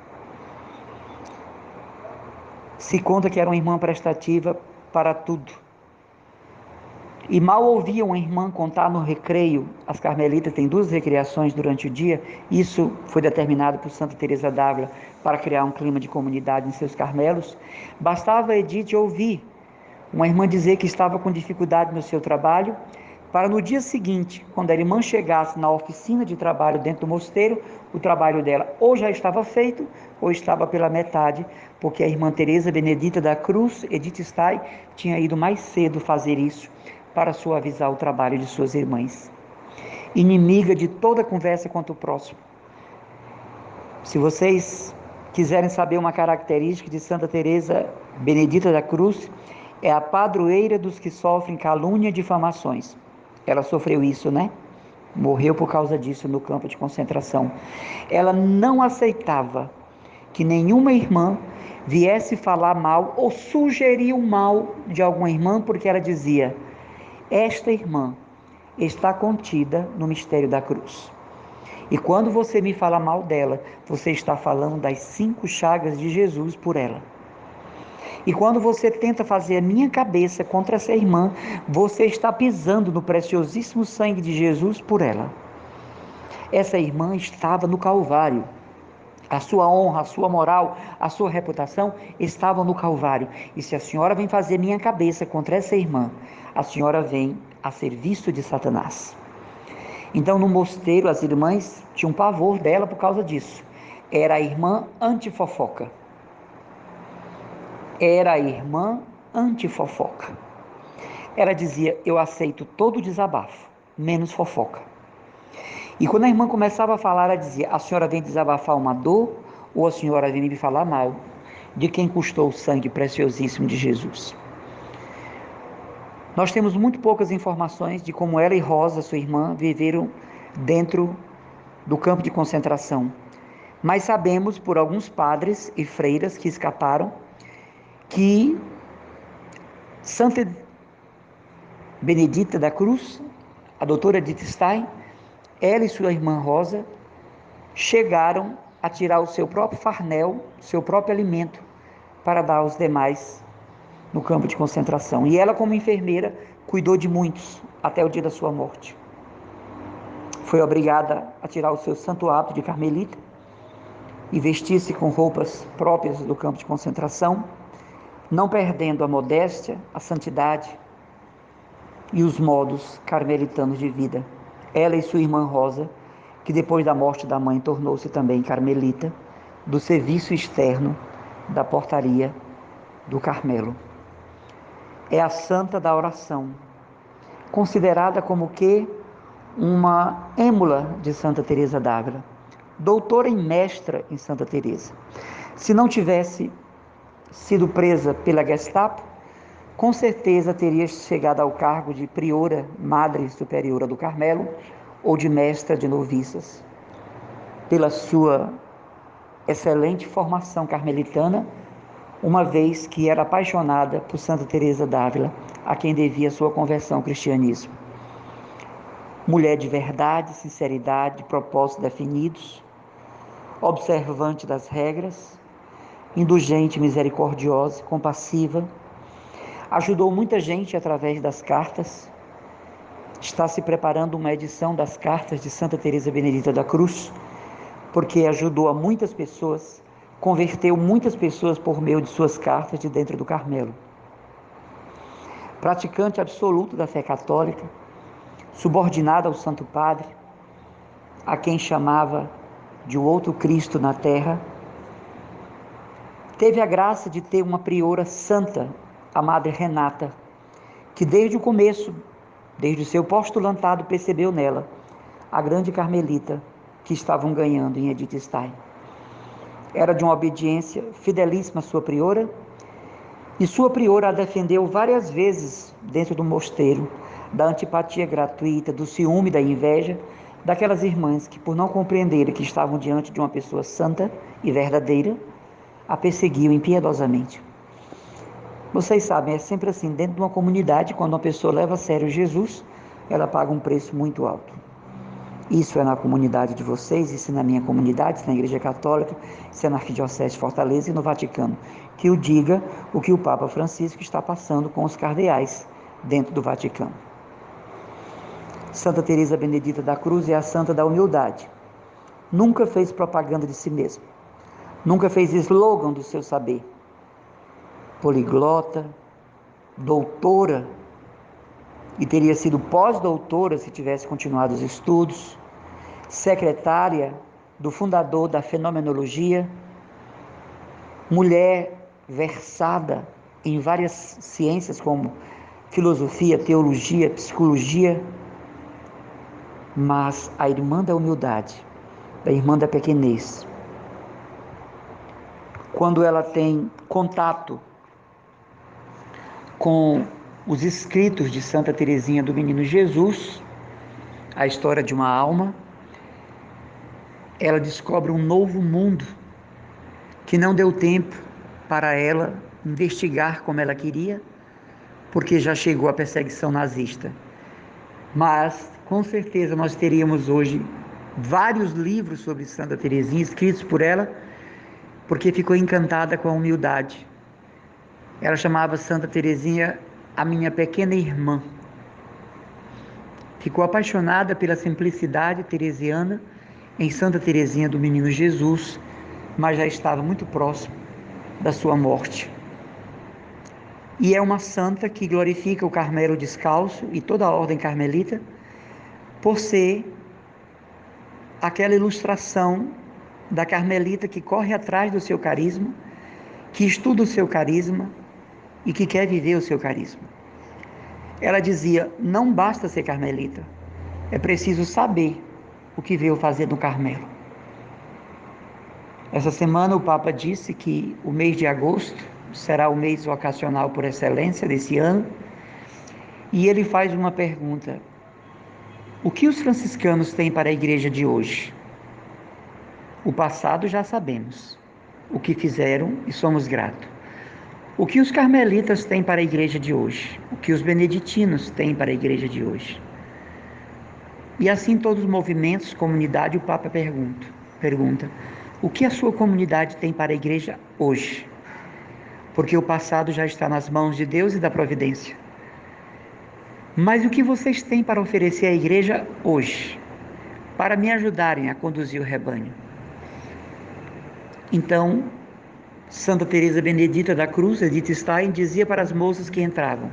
Se conta que era uma irmã prestativa para tudo. E mal ouvia uma irmã contar no recreio. As carmelitas têm 2 recreações durante o dia. Isso foi determinado por Santa Teresa d'Ávila para criar um clima de comunidade em seus carmelos. Bastava a Edith ouvir uma irmã dizer que estava com dificuldade no seu trabalho, para no dia seguinte, quando a irmã chegasse na oficina de trabalho dentro do mosteiro, o trabalho dela ou já estava feito, ou estava pela metade, porque a irmã Teresa Benedita da Cruz, Edith Stein, tinha ido mais cedo fazer isso, para suavizar o trabalho de suas irmãs. Inimiga de toda conversa contra o próximo. Se vocês quiserem saber uma característica de Santa Teresa Benedita da Cruz, é a padroeira dos que sofrem calúnia e difamações. Ela sofreu isso, né? Morreu por causa disso no campo de concentração. Ela não aceitava que nenhuma irmã viesse falar mal ou sugerir o mal de alguma irmã, porque ela dizia: esta irmã está contida no mistério da cruz. E quando você me fala mal dela, você está falando das 5 chagas de Jesus por ela. E quando você tenta fazer a minha cabeça contra essa irmã, você está pisando no preciosíssimo sangue de Jesus por ela. Essa irmã estava no Calvário. A sua honra, a sua moral, a sua reputação estavam no Calvário. E se a senhora vem fazer minha cabeça contra essa irmã, a senhora vem a serviço de Satanás. Então, no mosteiro, as irmãs tinham pavor dela por causa disso. Era a irmã antifofoca. Era a irmã antifofoca. Ela dizia: eu aceito todo desabafo, menos fofoca. E quando a irmã começava a falar, ela dizia: a senhora vem desabafar uma dor ou a senhora vem me falar mal de quem custou o sangue preciosíssimo de Jesus? Nós temos muito poucas informações de como ela e Rosa, sua irmã, viveram dentro do campo de concentração. Mas sabemos por alguns padres e freiras que escaparam que Santa Benedita da Cruz, a doutora Edith Stein, ela e sua irmã Rosa chegaram a tirar o seu próprio farnel, seu próprio alimento, para dar aos demais no campo de concentração. E ela, como enfermeira, cuidou de muitos até o dia da sua morte. Foi obrigada a tirar o seu santo hábito de carmelita e vestir-se com roupas próprias do campo de concentração, não perdendo a modéstia, a santidade e os modos carmelitanos de vida. Ela e sua irmã Rosa, que depois da morte da mãe tornou-se também carmelita, do serviço externo da portaria do Carmelo. É a santa da oração, considerada como que uma êmula de Santa Teresa d'Ávila, doutora e mestra em Santa Teresa. Se não tivesse sido presa pela Gestapo, com certeza teria chegado ao cargo de priora, madre superiora do Carmelo, ou de mestra de noviças. Pela sua excelente formação carmelitana, uma vez que era apaixonada por Santa Teresa d'Ávila, a quem devia sua conversão ao cristianismo. Mulher de verdade, sinceridade, propósitos definidos, observante das regras, indulgente, misericordiosa, compassiva, ajudou muita gente através das cartas. Está se preparando uma edição das cartas de Santa Teresa Benedita da Cruz, porque ajudou a muitas pessoas, converteu muitas pessoas por meio de suas cartas de dentro do Carmelo. Praticante absoluto da fé católica, subordinada ao Santo Padre, a quem chamava de o outro Cristo na terra, teve a graça de ter uma priora santa, a Madre Renata, que desde o começo, desde o seu postulantado, percebeu nela a grande carmelita que estavam ganhando em Edith Stein. Era de uma obediência fidelíssima à sua priora, e sua priora a defendeu várias vezes dentro do mosteiro, da antipatia gratuita, do ciúme, da inveja, daquelas irmãs que, por não compreenderem que estavam diante de uma pessoa santa e verdadeira, a perseguiam impiedosamente. Vocês sabem, é sempre assim, dentro de uma comunidade, quando uma pessoa leva a sério Jesus, ela paga um preço muito alto. Isso é na comunidade de vocês, isso é na minha comunidade, isso é na Igreja Católica, isso é na Arquidiocese de Fortaleza e no Vaticano. Que o diga o que o Papa Francisco está passando com os cardeais dentro do Vaticano. Santa Teresa Benedita da Cruz é a santa da humildade. Nunca fez propaganda de si mesma. Nunca fez slogan do seu saber. Poliglota, doutora, e teria sido pós-doutora se tivesse continuado os estudos, secretária do fundador da fenomenologia, mulher versada em várias ciências como filosofia, teologia, psicologia, mas a irmã da humildade, a irmã da pequenez. Quando ela tem contato com os escritos de Santa Teresinha do Menino Jesus, a história de uma alma, ela descobre um novo mundo que não deu tempo para ela investigar como ela queria, porque já chegou a perseguição nazista. Mas, com certeza, nós teríamos hoje vários livros sobre Santa Teresinha escritos por ela, porque ficou encantada com a humildade. Ela chamava Santa Teresinha a minha pequena irmã. Ficou apaixonada pela simplicidade teresiana em Santa Teresinha do Menino Jesus, mas já estava muito próximo da sua morte. E é uma santa que glorifica o Carmelo descalço e toda a ordem carmelita, por ser aquela ilustração da carmelita que corre atrás do seu carisma, que estuda o seu carisma e que quer viver o seu carisma. Ela dizia: não basta ser carmelita, é preciso saber o que veio fazer no Carmelo. Essa semana o Papa disse que o mês de agosto será o mês vocacional por excelência desse ano, e ele faz uma pergunta: o que os franciscanos têm para a igreja de hoje? O passado já sabemos, o que fizeram e somos gratos. O que os carmelitas têm para a igreja de hoje? O que os beneditinos têm para a igreja de hoje? E assim todos os movimentos, comunidade, o Papa pergunta: o que a sua comunidade tem para a igreja hoje? Porque o passado já está nas mãos de Deus e da providência. Mas o que vocês têm para oferecer à igreja hoje? Para me ajudarem a conduzir o rebanho. Então, Santa Teresa Benedita da Cruz, Edith Stein, dizia para as moças que entravam: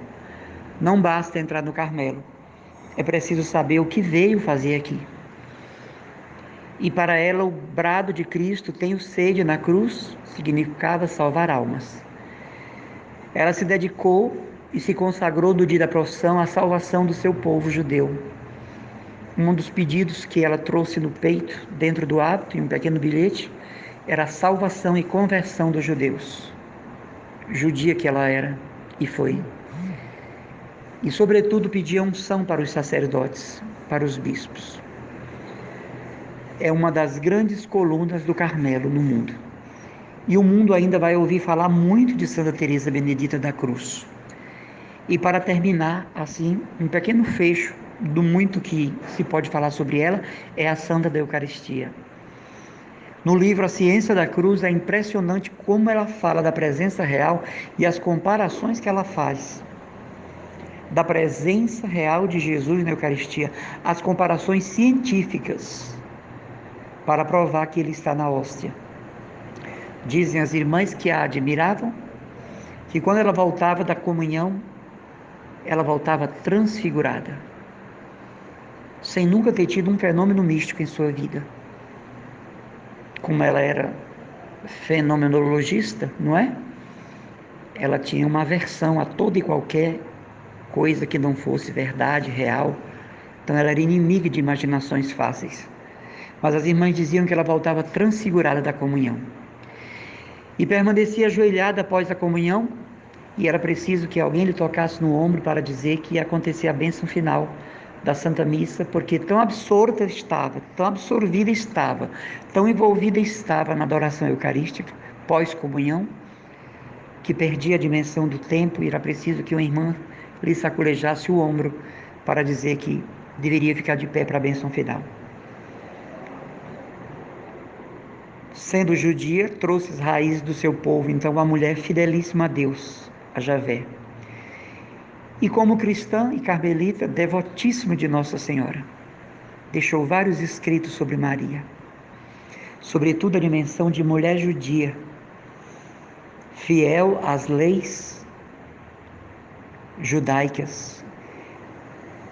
não basta entrar no Carmelo, é preciso saber o que veio fazer aqui. E para ela o brado de Cristo, tenho sede na cruz, significava salvar almas. Ela se dedicou e se consagrou do dia da procissão à salvação do seu povo judeu. Um dos pedidos que ela trouxe no peito, dentro do hábito, em um pequeno bilhete, era a salvação e conversão dos judeus. Judia que ela era e foi. E sobretudo pedia unção para os sacerdotes, para os bispos. É uma das grandes colunas do Carmelo no mundo. E o mundo ainda vai ouvir falar muito de Santa Teresa Benedita da Cruz. E para terminar, assim, um pequeno fecho do muito que se pode falar sobre ela, é a Santa da Eucaristia. No livro A Ciência da Cruz, é impressionante como ela fala da presença real e as comparações que ela faz da presença real de Jesus na Eucaristia, as comparações científicas para provar que ele está na hóstia. Dizem as irmãs que a admiravam, que quando ela voltava da comunhão, ela voltava transfigurada, sem nunca ter tido um fenômeno místico em sua vida. Como ela era fenomenologista, não é? Ela tinha uma aversão a toda e qualquer coisa que não fosse verdade, real. Então ela era inimiga de imaginações fáceis. Mas as irmãs diziam que ela voltava transfigurada da comunhão. E permanecia ajoelhada após a comunhão, e era preciso que alguém lhe tocasse no ombro para dizer que ia acontecer a bênção final da Santa Missa, porque tão absorta estava, tão absorvida estava, tão envolvida estava na adoração eucarística, pós-comunhão, que perdia a dimensão do tempo, e era preciso que uma irmã lhe saculejasse o ombro para dizer que deveria ficar de pé para a bênção final. Sendo judia, trouxe as raízes do seu povo, então uma mulher fidelíssima a Deus, a Javé. E como cristã e carmelita, devotíssima de Nossa Senhora, deixou vários escritos sobre Maria, sobretudo a dimensão de mulher judia, fiel às leis judaicas,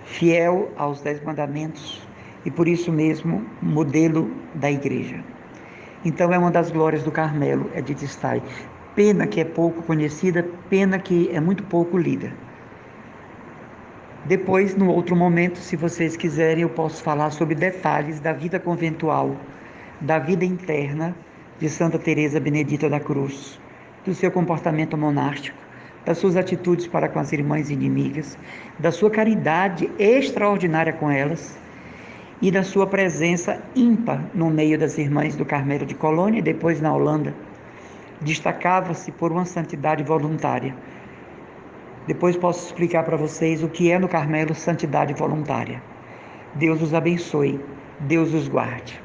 fiel aos 10 mandamentos, e por isso mesmo modelo da igreja. Então é uma das glórias do Carmelo, Edith Stein. Pena que é pouco conhecida, pena que é muito pouco lida. Depois, no outro momento, se vocês quiserem, eu posso falar sobre detalhes da vida conventual, da vida interna de Santa Teresa Benedita da Cruz, do seu comportamento monástico, das suas atitudes para com as irmãs inimigas, da sua caridade extraordinária com elas e da sua presença ímpar no meio das irmãs do Carmelo de Colônia e depois na Holanda. Destacava-se por uma santidade voluntária. Depois posso explicar para vocês o que é no Carmelo santidade voluntária. Deus os abençoe, Deus os guarde.